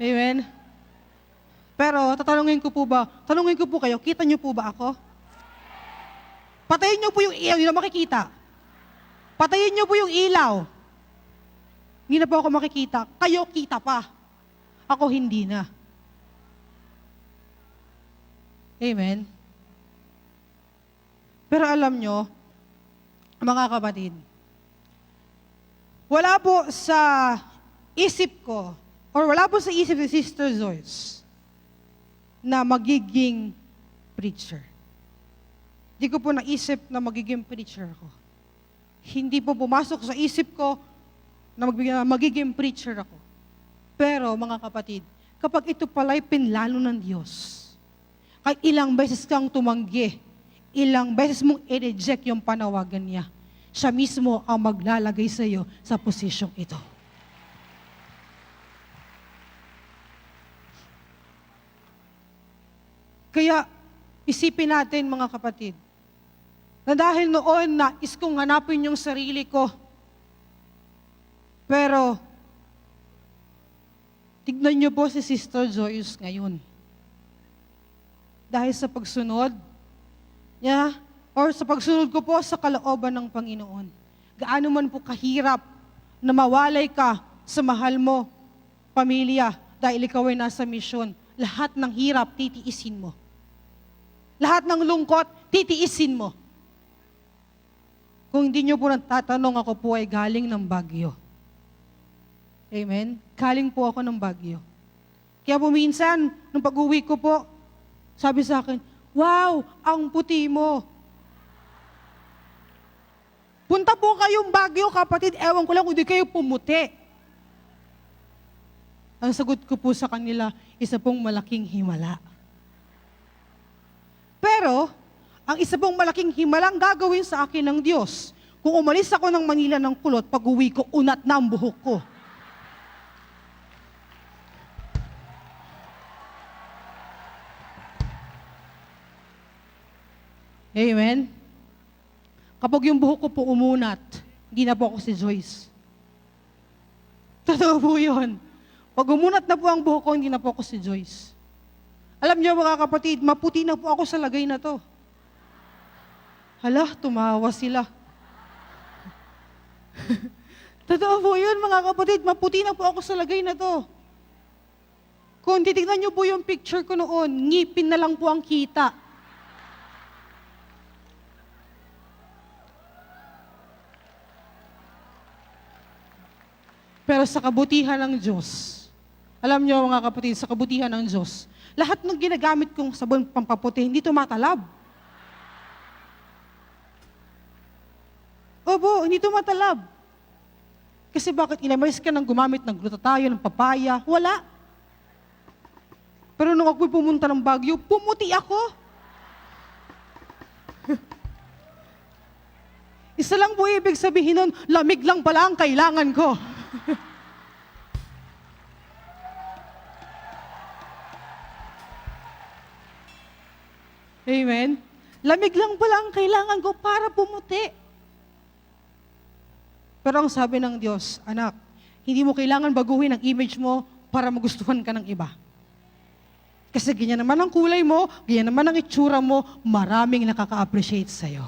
Amen. Pero tanungin ko po kayo, kita niyo po ba ako? Patayin niyo po yung ilaw, hindi na makikita. Patayin niyo po yung ilaw. Hindi na po ako makikita. Kayo kita pa. Ako hindi na. Amen. Pero alam nyo, mga kapatid, wala po sa isip ko, or wala po sa isip ni Sister Joyce, na magiging preacher. Hindi ko po naisip na magiging preacher ako. Hindi po pumasok sa isip ko na magiging preacher ako. Pero mga kapatid, kapag ito pala'y pinlano ng Diyos, kahit ilang beses kang tumanggi, ilang beses mong i-reject yung panawagan niya, siya mismo ang maglalagay sa iyo sa posisyong ito. Kaya, isipin natin mga kapatid, na dahil noon nais kong hanapin yung sarili ko, Pero, tignan niyo po si Sister Joyce ngayon. Dahil sa pagsunod niya, or sa pagsunod ko po sa kalooban ng Panginoon. Gaano man po kahirap na mawalay ka sa mahal mo, pamilya, dahil ikaw ay nasa misyon. Lahat ng hirap, titiisin mo. Lahat ng lungkot, titiisin mo. Kung hindi nyo po natatanong, ako po ay galing ng Baguio. Amen? Galing po ako ng Baguio. Kaya po minsan, nung pag-uwi ko po, sabi sa akin, wow, ang puti mo. Punta po kayong Baguio, kapatid, ewan ko lang kung di kayo pumuti. Ang sagot ko po sa kanila, isa pong malaking himala. Pero, ang isa pong malaking himalang gagawin sa akin ng Diyos, kung umalis ako ng Manila ng kulot, pag-uwi ko, unat na ang buhok ko. Amen? Kapag yung buhok ko po umunat, hindi na po ako si Joyce. Totoo po yun. Pag umunat na po ang buhok ko, hindi na po ako si Joyce. Alam niyo mga kapatid, maputi na po ako sa lagay na to. Hala, tumawa sila. Totoo po yun mga kapatid, maputi na po ako sa lagay na to. Kung titignan niyo po yung picture ko noon, ngipin na lang po ang kita. Pero sa kabutihan ng Diyos, alam niyo mga kapatid, sa kabutihan ng Diyos, lahat ng ginagamit kong sabon pampaputi, hindi tumatalab. Opo, hindi tumatalab. Kasi bakit inamayos ka ng gumamit ng glutathione, ng papaya? Wala. Pero nung ako'y pumunta ng Baguio, pumuti ako. Isa lang po ibig sabihin nun, lamig lang pala ang kailangan ko. Amen? Lamig lang pala ang kailangan ko para pumuti. Pero ang sabi ng Diyos, anak, hindi mo kailangan baguhin ang image mo para magustuhan ka ng iba. Kasi ganyan naman ang kulay mo, ganyan naman ang itsura mo, maraming nakaka-appreciate sa'yo.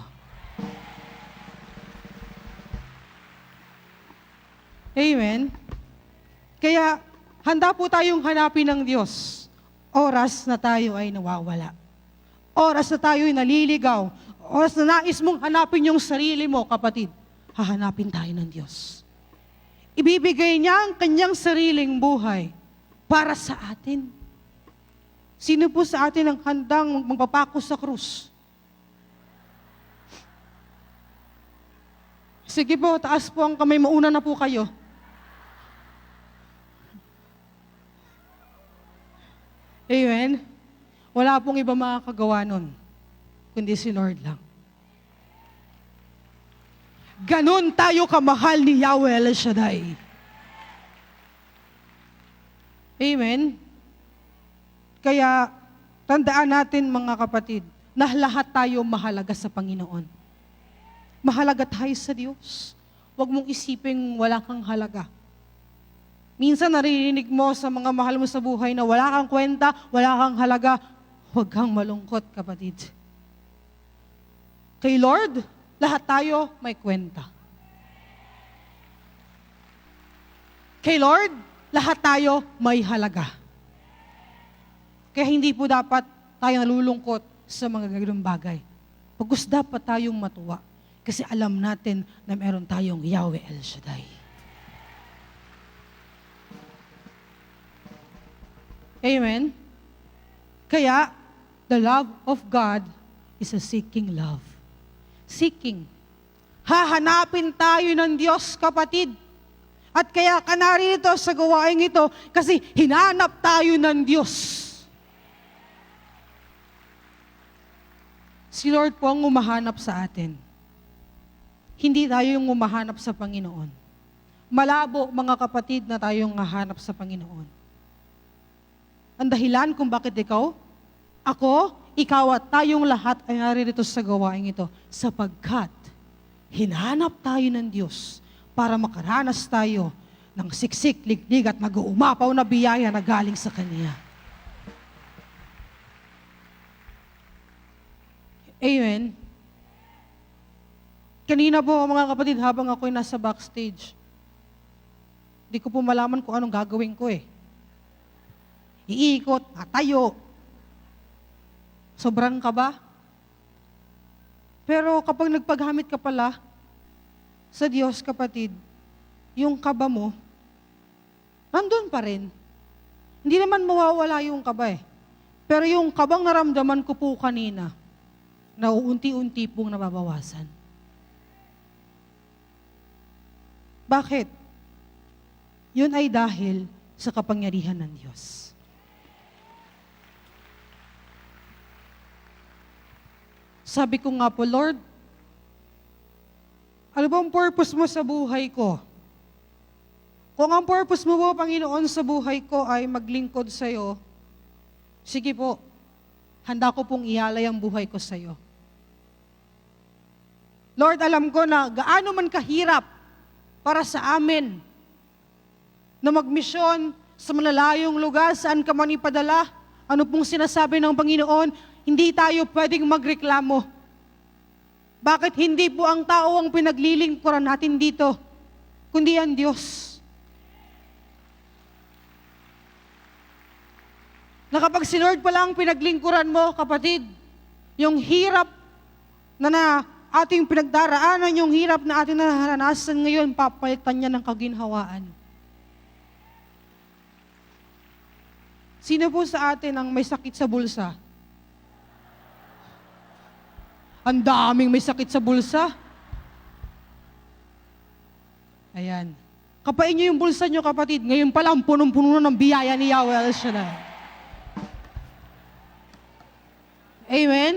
Amen? Kaya, handa po tayong hanapin ng Diyos. Oras na tayo ay nawawala. Oras na tayo ay naliligaw. Oras na nais mong hanapin yung sarili mo, kapatid. Hahanapin tayo ng Diyos. Ibibigay niya ang kanyang sariling buhay para sa atin. Sino po sa atin ang handang magpapako sa krus? Sige po, taas po ang kamay, mauna na po kayo. Amen? Wala pong iba makakagawa nun, kundi si Lord lang. Ganon tayo kamahal ni Yahweh El Shaddai. Amen? Kaya, tandaan natin mga kapatid, na lahat tayo mahalaga sa Panginoon. Mahalaga tayo sa Diyos. Huwag mong isiping wala kang halaga. Minsan naririnig mo sa mga mahal mo sa buhay na wala kang kwenta, wala kang halaga. Huwag kang malungkot, kapatid. Kay Lord, lahat tayo may kwenta. Kay Lord, lahat tayo may halaga. Kaya hindi po dapat tayo nalulungkot sa mga ganung bagay. Pagkus dapat tayong matuwa. Kasi alam natin na meron tayong Yahweh El Shaddai. Amen? Kaya, the love of God is a seeking love. Seeking. Hahanapin tayo ng Diyos, kapatid. At kaya ka narito sa gawaing ito kasi hinanap tayo ng Diyos. Si Lord po ang umahanap sa atin. Hindi tayo yung umahanap sa Panginoon. Malabo, mga kapatid, na tayong hahanap sa Panginoon. Ang dahilan kung bakit ikaw, ako, ikaw at tayong lahat ay naririto sa gawaing ito sapagkat hinanap tayo ng Diyos para makaranas tayo ng siksik, liglig at nag-uumapaw na biyaya na galing sa Kanya. Amen. Kanina po, mga kapatid, habang ako'y nasa backstage, di ko po malaman kung anong gagawin ko eh. Iikot, atayo. Sobrang kaba. Pero kapag nagpaghamit ka pala sa Diyos, kapatid, yung kaba mo, nandun pa rin. Hindi naman mawawala yung kaba eh. Pero yung kabang naramdaman ko po kanina, na unti-unti pong nababawasan. Bakit? Yun ay dahil sa kapangyarihan ng Diyos. Sabi ko nga po, Lord, ano ba ang purpose mo sa buhay ko? Kung ang purpose mo po, Panginoon, sa buhay ko ay maglingkod sa iyo, sige po, handa ko pong ialay ang buhay ko sa iyo. Lord, alam ko na gaano man kahirap para sa amin na magmisyon sa malalayong lugar, saan ka man ipadala, ano pong sinasabi ng Panginoon, hindi tayo pwedeng magreklamo. Bakit hindi po ang tao ang pinaglilingkuran natin dito, kundi ang Diyos? Na kapag si Lord pala ang pinaglingkuran mo, kapatid, yung hirap na ating pinagdaraanan, yung hirap na ating naranasan ngayon, papalitan niya ng kaginhawaan. Sino po sa atin ang may sakit sa bulsa? Ang daming may sakit sa bulsa. Ayan. Kapain niyo yung bulsa niyo, kapatid. Ngayon pa lang, punong-puno ng biyaya ni Yahweh El Shaddai. Amen?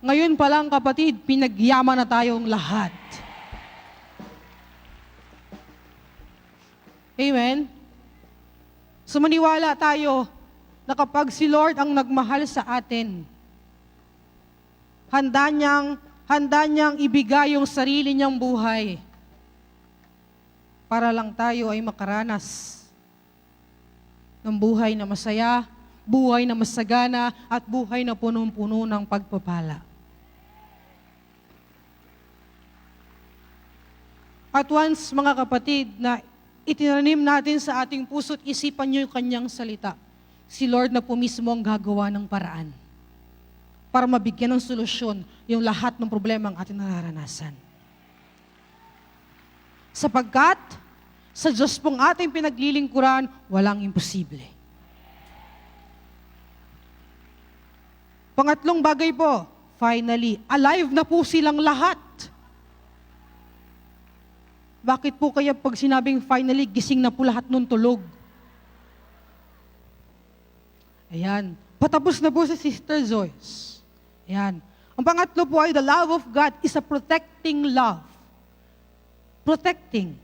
Ngayon pa lang, kapatid, pinagyaman na tayong lahat. Amen? So maniwala tayo na kapag si Lord ang nagmahal sa atin, handa niyang ibigay yung sarili niyang buhay para lang tayo ay makaranas ng buhay na masaya, buhay na masagana, at buhay na punong-puno ng pagpapala. At once, mga kapatid, na itinanim natin sa ating puso't isipan niyo yung kanyang salita, si Lord na po mismo ang gagawa ng paraan para mabigyan ng solusyon yung lahat ng problema ang ating nararanasan. Sapagkat sa Diyos pong ating pinaglilingkuran, walang imposible. Pangatlong bagay po, finally, alive na po silang lahat. Bakit po kaya pag sinabing finally, gising na po lahat nung tulog? Ayan. Patapos na po si Sister Joyce. Ayan. Ang pangatlo po ay the love of God is a protecting love. Protecting.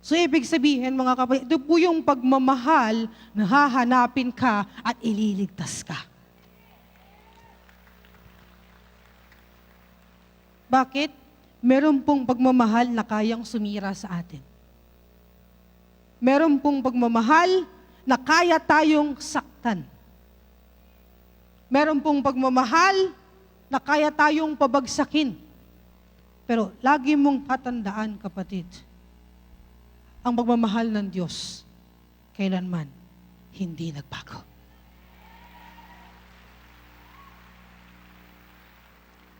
So, ibig sabihin, mga kapatid, ito po yung pagmamahal na hahanapin ka at ililigtas ka. Bakit? Meron pong pagmamahal na kayang sumira sa atin. Meron pong pagmamahal na kaya tayong saktan. Meron pong pagmamahal na kaya tayong pabagsakin. Pero lagi mong tatandaan, kapatid, ang pagmamahal ng Diyos kailanman hindi nagbago.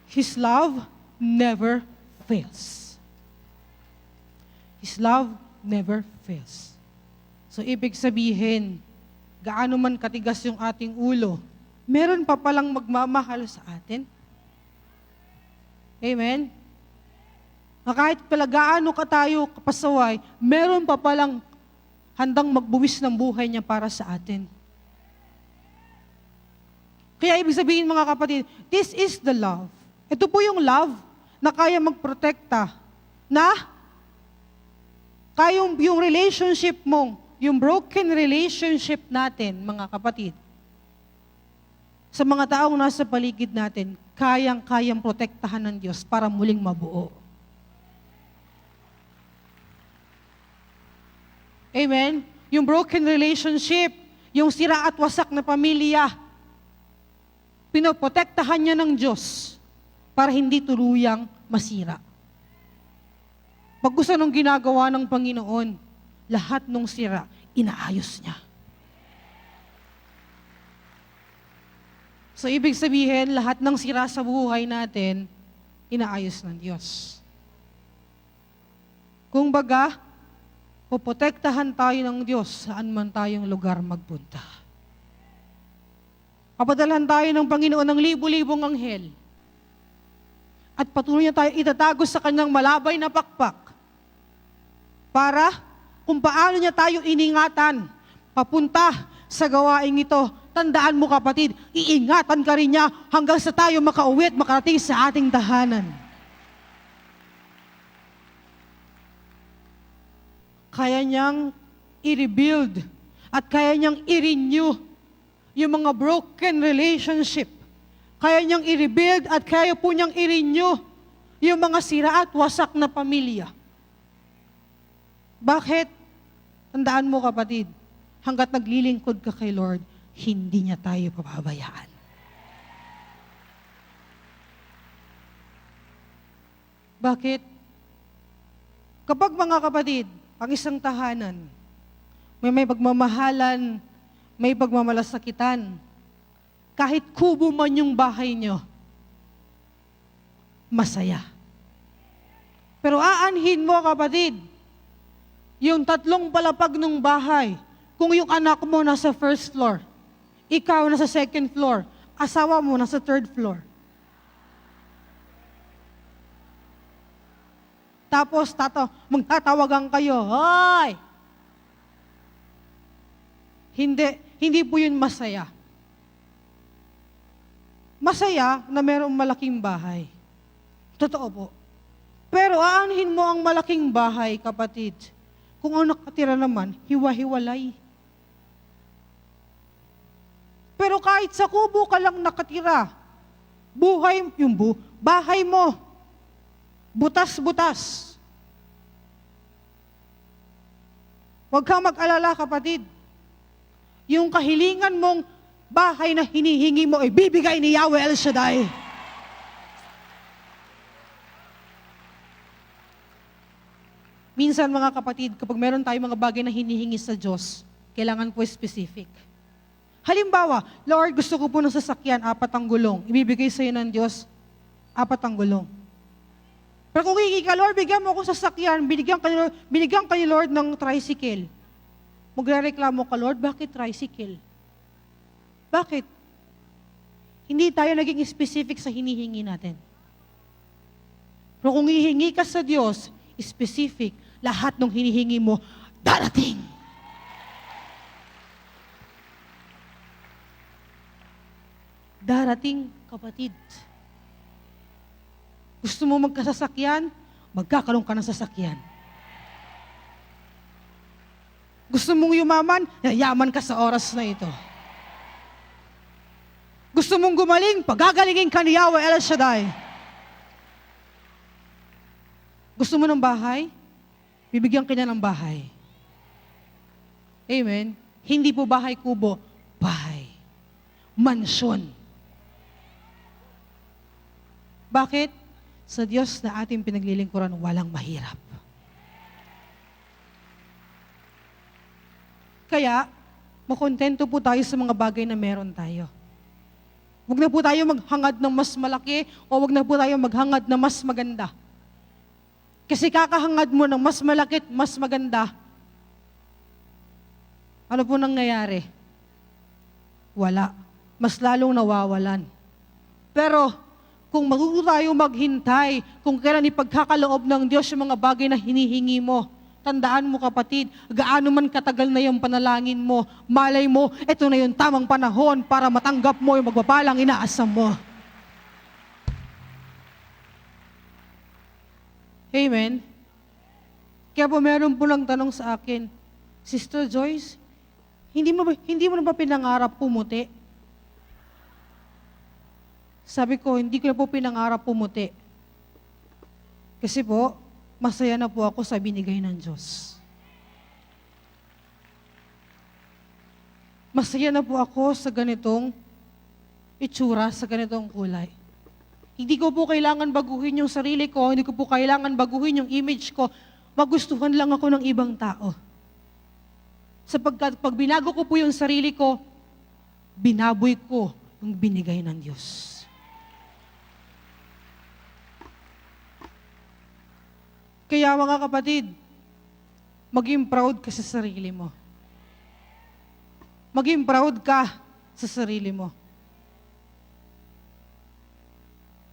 His love never fails. His love never fails. So, ibig sabihin, gaano man katigas yung ating ulo, meron pa palang magmamahal sa atin. Amen? Na kahit pala gaano ka tayo kapasaway, meron pa palang handang magbuwis ng buhay niya para sa atin. Kaya ibig sabihin, mga kapatid, this is the love. Ito po yung love na kaya magprotekta, na kaya yung relationship mong, yung broken relationship natin, mga kapatid, sa mga taong nasa paligid natin, kayang-kayang protektahan ng Diyos para muling mabuo. Amen? Yung broken relationship, yung sira at wasak na pamilya, pinoprotektahan niya ng Diyos para hindi tuluyang masira. Pag gusto nung ginagawa ng Panginoon, lahat nung sira, inaayos niya. So, ibig sabihin, lahat ng sira sa buhay natin, inaayos ng Diyos. Kung baga, poprotektahan tayo ng Diyos saan man tayong lugar magpunta. Papadalhan tayo ng Panginoon ng libu-libong anghel. At patuloy niya tayo itatago sa kanyang malabay na pakpak para kung paano niya tayo iningatan papunta sa gawaing ito. Tandaan mo kapatid, iingatan ka rin niya hanggang sa tayo makauwi at makarating sa ating tahanan. Kaya niyang i-rebuild at kaya niyang i-renew yung mga broken relationship. Kaya niyang i-rebuild at kaya po niyang i-renew yung mga sira at wasak na pamilya. Bakit? Tandaan mo kapatid, hanggat naglilingkod ka kay Lord, hindi niya tayo pababayaan. Bakit? Kapag mga kapatid, ang isang tahanan, may pagmamahalan, may pagmamalasakitan, kahit kubo man yung bahay nyo, masaya. Pero aanhin mo kapatid, yung 3 palapag ng bahay, kung yung anak mo nasa 1st floor, ikaw nasa 2nd floor, asawa mo nasa 3rd floor. Tapos magtatawagan kayo, hoy! Hindi po yun masaya. Masaya na merong malaking bahay. Totoo po. Pero aanhin mo ang malaking bahay, kapatid. Kung ang nakatira naman, hiwa-hiwalay. Pero kahit sa kubo ka lang nakatira, bahay mo, butas-butas. Huwag kang mag-alala, kapatid. Yung kahilingan mong bahay na hinihingi mo ay bibigay ni Yahweh El Shaddai. Minsan mga kapatid, kapag meron tayong mga bagay na hinihingi sa Diyos, kailangan po specific. Halimbawa, Lord, gusto ko po ng sasakyan, 4 ang gulong. Ibibigay sa iyo ng Diyos, 4 ang gulong. Pero kung hihingi ka, Lord, bigyan mo ako sasakyan, binigyan ka ni Lord ng tricycle. Magrereklamo ka, Lord, bakit tricycle? Bakit? Hindi tayo naging specific sa hinihingi natin. Pero kung hihingi ka sa Diyos, specific, lahat ng hinihingi mo, darating. Darating, kapatid. Gusto mo magkasasakyan? Magkakaroon ka ng sasakyan. Gusto mong yumaman? Yayaman ka sa oras na ito. Gusto mong gumaling? Pagagalingin ka ni Yahweh El Shaddai. Gusto mo ng bahay? Bibigyan ka niya ng bahay. Amen? Hindi po bahay kubo, bahay. Mansyon. Bakit? Sa Diyos na ating pinaglilingkuran, walang mahirap. Kaya, makontento po tayo sa mga bagay na meron tayo. Huwag na po tayo maghangad ng mas malaki o huwag na po tayo maghangad na mas maganda. Kasi kakahangad mo ng mas malaki at mas maganda, ano po nangyayari? Wala. Mas lalong nawawalan. Pero, kung matuto tayo maghintay, kung kailan ipagkakaloob ng Diyos yung mga bagay na hinihingi mo, tandaan mo kapatid, gaano man katagal na yung panalangin mo, malay mo, ito na yung tamang panahon para matanggap mo yung magpapalang inaasam mo. Amen? Kaya po meron po lang tanong sa akin, Sister Joyce, hindi mo na ba pinangarap pumuti? Sabi ko, hindi ko na po pinangarap pumuti. Kasi po, masaya na po ako sa binigay ng Diyos. Masaya na po ako sa ganitong itsura, sa ganitong kulay. Hindi ko po kailangan baguhin yung sarili ko, hindi ko po kailangan baguhin yung image ko. Magustuhan lang ako ng ibang tao. Sapagkat pag binago ko po yung sarili ko, binaboy ko yung binigay ng Diyos. Kaya mga kapatid, maging proud ka sa sarili mo. Maging proud ka sa sarili mo.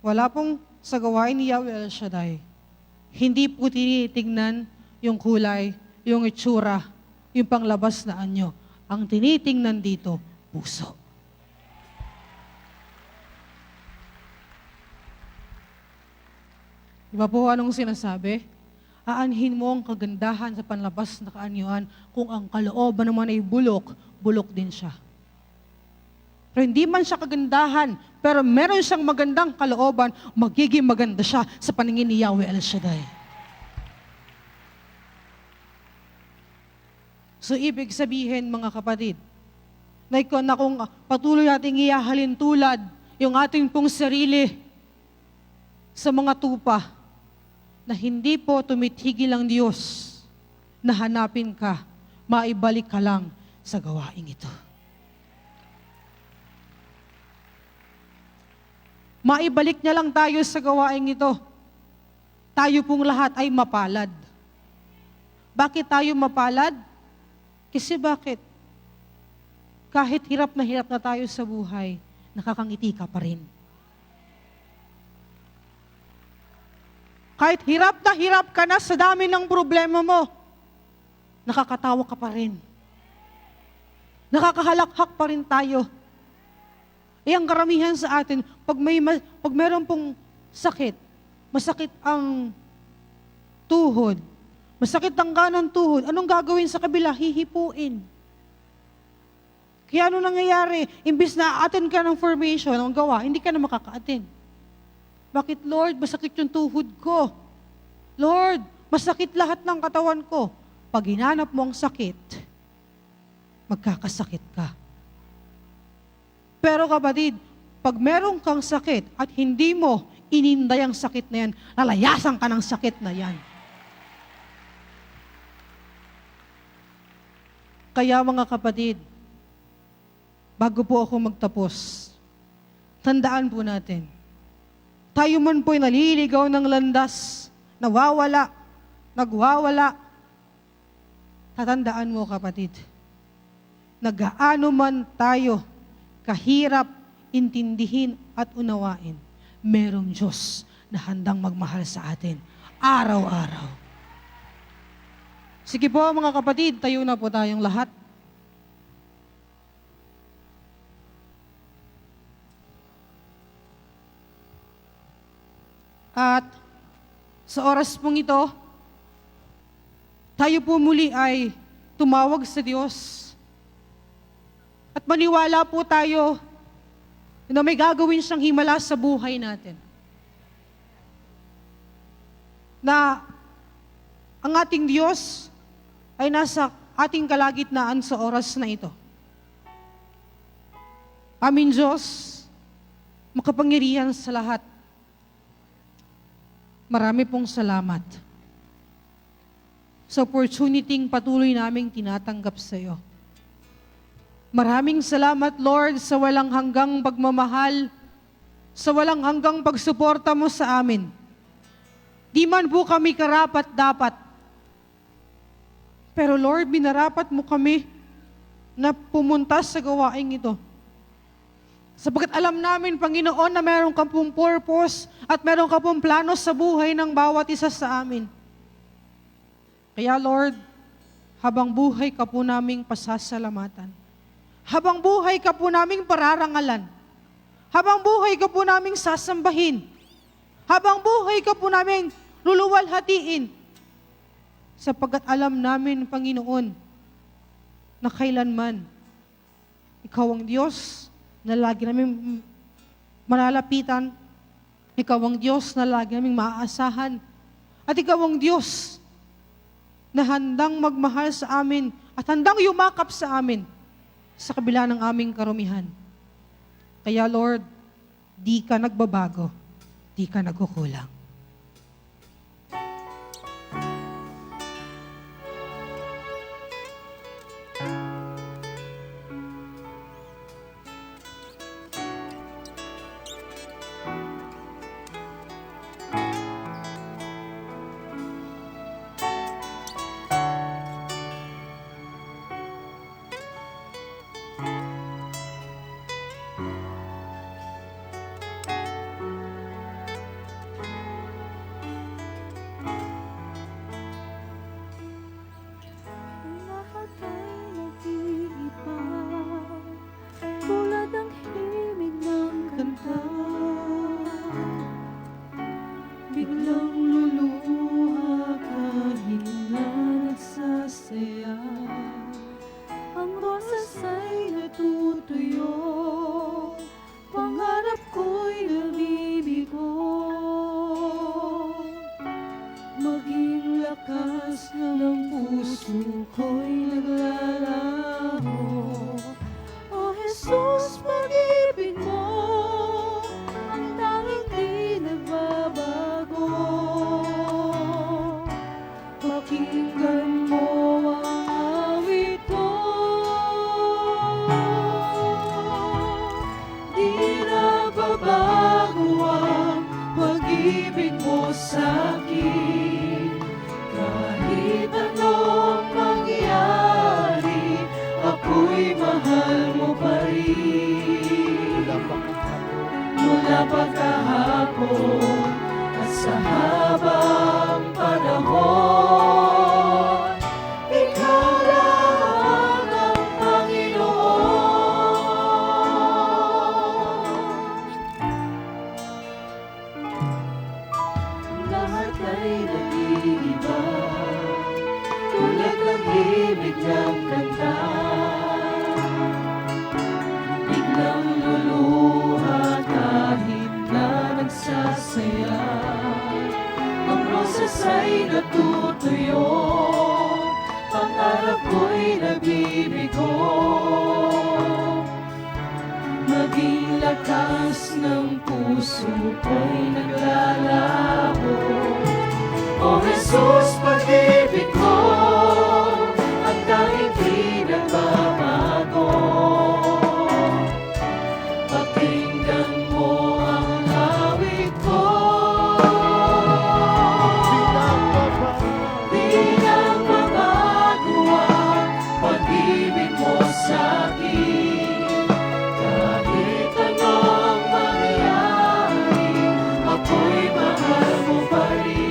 Wala pong sa gawain ni Yahweh El Shaddai. Hindi po tinitingnan yung kulay, yung itsura, yung panglabas na anyo. Ang tinitingnan dito, puso. Di ba po anong sinasabi? Aanhin mo ang kagandahan sa panlabas na kaanyuan. Kung ang kalooban naman ay bulok, bulok din siya. Pero hindi man siya kagandahan, pero meron siyang magandang kalooban, magiging maganda siya sa paningin ni Yahweh El Shaddai. So ibig sabihin mga kapatid, na kung patuloy nating iyahalin tulad yung ating pong sarili sa mga tupa, na hindi po tumitigil ang Diyos na hanapin ka, maibalik ka lang sa gawaing ito. Maibalik niya lang tayo sa gawaing ito. Tayo pong lahat ay mapalad. Bakit tayo mapalad? Kasi bakit? Kahit hirap na tayo sa buhay, nakakangiti ka pa rin. Kahit hirap ka na sa dami ng problema mo, nakakatawa ka pa rin. Nakakahalakhak pa rin tayo. Ang karamihan sa atin, pag meron pong sakit, masakit ang tuhod, masakit ang kanang tuhod, anong gagawin sa kabila? Hihipuin. Kaya ano nangyayari? Imbis na attend ka ng formation, ang gawa, hindi ka na makaka-attend. Bakit, Lord? Masakit yung tuhod ko. Lord, masakit lahat ng katawan ko. Pag hinanap mo ang sakit, magkakasakit ka. Pero kapatid, pag meron kang sakit at hindi mo ininday ang sakit na yan, lalayasan ka ng sakit na yan. Kaya mga kapatid, bago po ako magtapos, tandaan po natin, tayo man po'y naliligaw ng landas, nawawala, nagwawala, tatandaan mo kapatid, nagaano man tayo, kahirap, intindihin at unawain, merong Diyos na handang magmahal sa atin, araw-araw. Sige po mga kapatid, tayo na po tayong lahat. At sa oras pong ito, tayo po muli ay tumawag sa Diyos. At maniwala po tayo na may gagawin siyang himala sa buhay natin. Na ang ating Diyos ay nasa ating kalagitnaan sa oras na ito. Aming Diyos, makapangyarihan sa lahat. Marami pong salamat sa opportunity patuloy naming tinatanggap sa iyo. Maraming salamat, Lord, sa walang hanggang pagmamahal, sa walang hanggang pagsuporta mo sa amin. Di man po kami karapat-dapat. Pero Lord, binarapat mo kami na pumunta sa gawaing ito. Sapagkat alam namin, Panginoon, na meron ka pong purpose at meron ka pong plano sa buhay ng bawat isa sa amin. Kaya Lord, habang buhay ka po naming pasasalamatan. Habang buhay ka po naming pararangalan. Habang buhay ka po naming sasambahin. Habang buhay ka po naming luluwalhatiin. Sapagkat alam namin, Panginoon, na kailanman, Ikaw ang Diyos na lagi namin malalapitan. Ikaw ang Diyos na lagi namin maaasahan. At Ikaw ang Diyos na handang magmahal sa amin at handang yumakap sa amin sa kabila ng aming karumihan. Kaya Lord, di ka nagbabago, di ka nagkukulang. Lahat ay nag-iiba, tulad ng himig ng kanta. Biglang luluha kahit na nagsasaya. Ang rosas ay natutuyo, pangarap ko'y nabibigo. Maging lakas ng puso ko'y naglalaho. O Jesus, pag-ibig mo ang tanging di nagbabago. Pakinggan mo ang awit ko. Di nagbabago ang pag-ibig mo sa'kin. Kahit anong mangyari, ako'y mahal mo pa rin. Mula pagkahapon at sa habang panahon, ikaw lang ang Panginoon. Lahat ay nag-iiba, tulad ng himig ng kanta. Biglang luluha kahit na nagsasaya. Ang rosas ay natutuyo, pangarap ko'y nabibigo. Maging lakas ng puso ko'y naglalabo. O Jesus, pag-ibig ko ang tanging di nagbabago. Pakinggan mo ang awit ko. Di nagbabago ang pag-ibig mo sa'kin. Kahit anong mangyari, ako'y mahal mo pa rin.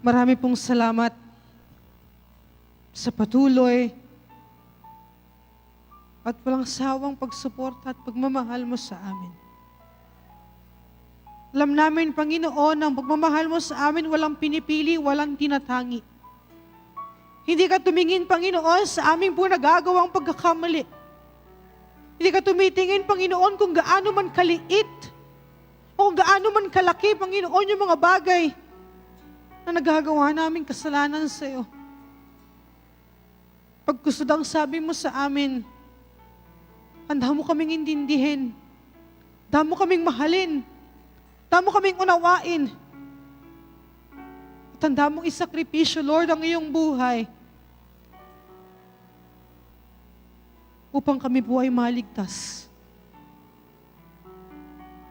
Marami pong salamat sa patuloy at walang sawang pagsuporta at pagmamahal mo sa amin. Alam namin, Panginoon, ang pagmamahal mo sa amin walang pinipili, walang tinatangi. Hindi ka tumingin, Panginoon, sa aming po nagagawang pagkakamali. Hindi ka tumitingin, Panginoon, kung gaano man kaliit o kung gaano man kalaki, Panginoon, yung mga bagay na nagagawa namin kasalanan sa iyo. Pagkusod ang sabi mo sa amin, handa mo kaming intindihin, handa mo kaming mahalin, handa mo kaming unawain, at handa mong isakripisyo, Lord, ang iyong buhay upang kami po ay maligtas.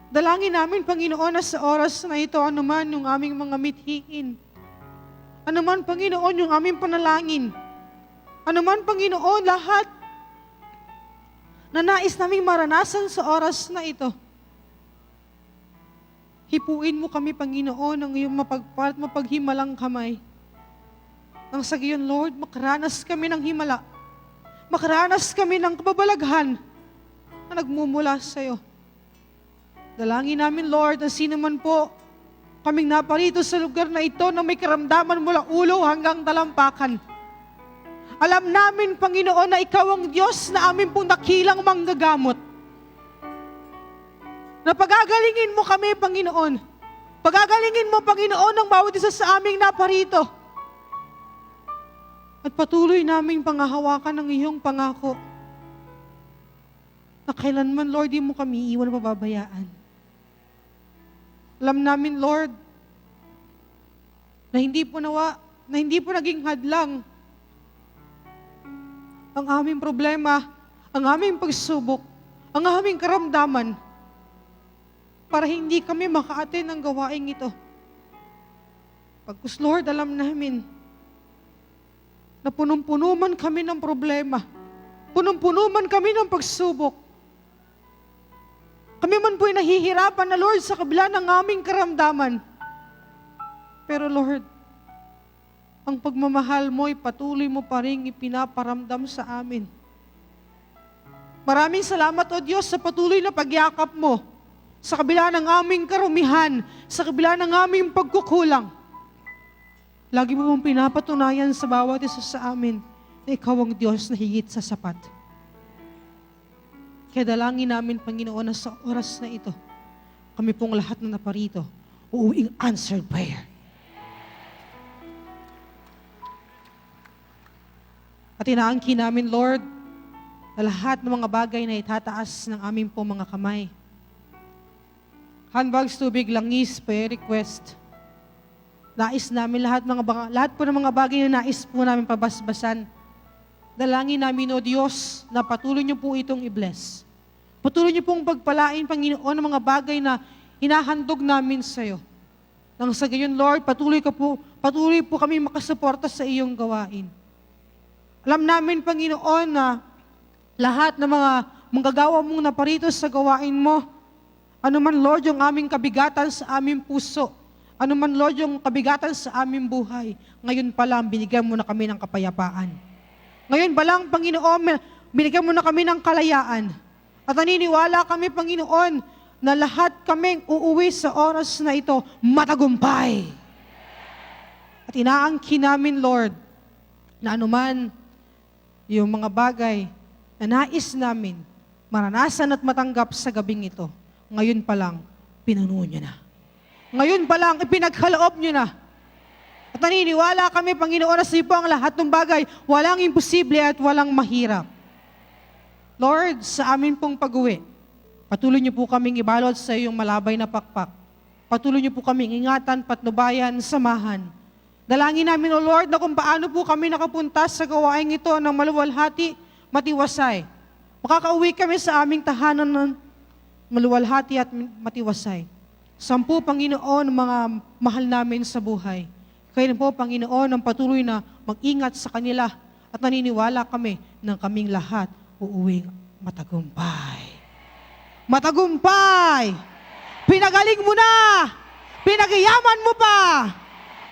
Dalangin namin, Panginoon, na sa oras na ito, anuman yung aming mga mithiin, anuman, Panginoon, yung aming panalangin, anuman, Panginoon, lahat na nais naming maranasan sa oras na ito, hipuin mo kami, Panginoon, ng iyong mapagpalat, mapaghimalang kamay. Nang sa gayon, Lord, makaranas kami ng himala, makaranas kami ng kababalaghan na nagmumula sa iyo. Dalangin namin, Lord, na sino man po kaming naparito sa lugar na ito na may karamdaman mula ulo hanggang talampakan. Alam namin, Panginoon, na Ikaw ang Diyos na amin pong dakilang manggagamot. Na pagagalingin mo kami, Panginoon. Pagagalingin mo, Panginoon, ang bawat isa sa aming naparito. At patuloy naming pangahawakan ng iyong pangako na kailanman, Lord, di mo kami iwan pababayaan. Alam namin, Lord, na hindi po naging hadlang ang aming problema, ang aming pagsubok, ang aming karamdaman, para hindi kami maka-attend ng gawaing ito. Pagkus, Lord, alam namin na punong-puno man kami ng problema, punong-puno man kami ng pagsubok, kami man po'y nahihirapan na, Lord, sa kabila ng aming karamdaman. Pero, Lord, ang pagmamahal mo'y patuloy mo pa rin ipinaparamdam sa amin. Maraming salamat, O Diyos, sa patuloy na pagyakap mo sa kabila ng aming karumihan, sa kabila ng aming pagkukulang. Lagi mo mong pinapatunayan sa bawat isa sa amin na Ikaw ang Diyos na higit sa sapat. Kaya dalangin namin, Panginoon, na sa oras na ito, kami pong lahat na naparito, uuwing answered prayer. At inaangkin namin, Lord, na lahat ng mga bagay na itataas ng aming po mga kamay. Handbags, tubig, langis, prayer request. Nais namin lahat po ng mga bagay na nais po namin pabasbasan. Dalangin namin, O Diyos, na patuloy niyo po itong i-bless. Patuloy niyo pong pagpalain, Panginoon, ng mga bagay na hinahandog namin sa iyo. Nang sa gayon, Lord, patuloy po kami makasuporta sa iyong gawain. Alam namin, Panginoon, na lahat ng mga manggagawa mong naparito sa gawain mo, anuman, Lord, yung aming kabigatan sa aming puso, anuman, Lord, yung kabigatan sa aming buhay, ngayon pa lang, binigyan mo na kami ng kapayapaan. Ngayon pa lang, Panginoon, binigyan mo na kami ng kalayaan. At naniniwala kami, Panginoon, na lahat kaming uuwi sa oras na ito, matagumpay. At inaangkin namin, Lord, na anuman yung mga bagay na nais namin maranasan at matanggap sa gabing ito, ngayon pa lang, pinuno nyo na. Ngayon pa lang, ipinagkaloob nyo na. At naniniwala kami, Panginoon, na sa iyo po ang lahat ng bagay, walang imposible at walang mahirap. Lord, sa amin pong pag-uwi, patuloy niyo po kaming ibalot sa iyong malabay na pakpak. Patuloy niyo po kaming ingatan, patnubayan, samahan. Dalangin namin, O Lord, na kung paano po kami nakapunta sa gawaing ito ng maluwalhati, matiwasay. Makakauwi kami sa aming tahanan ng maluwalhati at matiwasay. 10, Panginoon, mga mahal namin sa buhay. Kayo po, Panginoon, ang patuloy na mag-ingat sa kanila at naniniwala kami ng kaming lahat uuwing matagumpay. Matagumpay! Pinagaling mo na! Pinagayaman mo pa!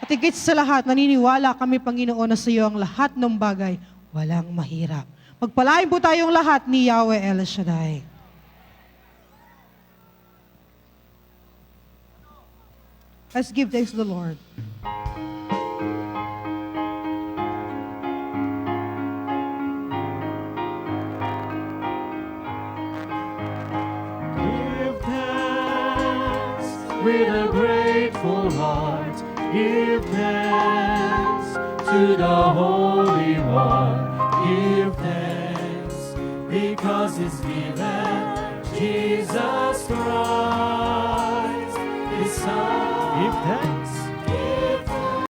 At higit sa lahat, naniniwala kami, Panginoon, na sa iyo ang lahat ng bagay, walang mahirap. Pagpalain po tayong lahat ni Yahweh El Shaddai. Let's give thanks to the Lord. Give thanks with a grateful heart. Give thanks to the Holy One. Give thanks because He's given Jesus Christ, His Son. Give thanks.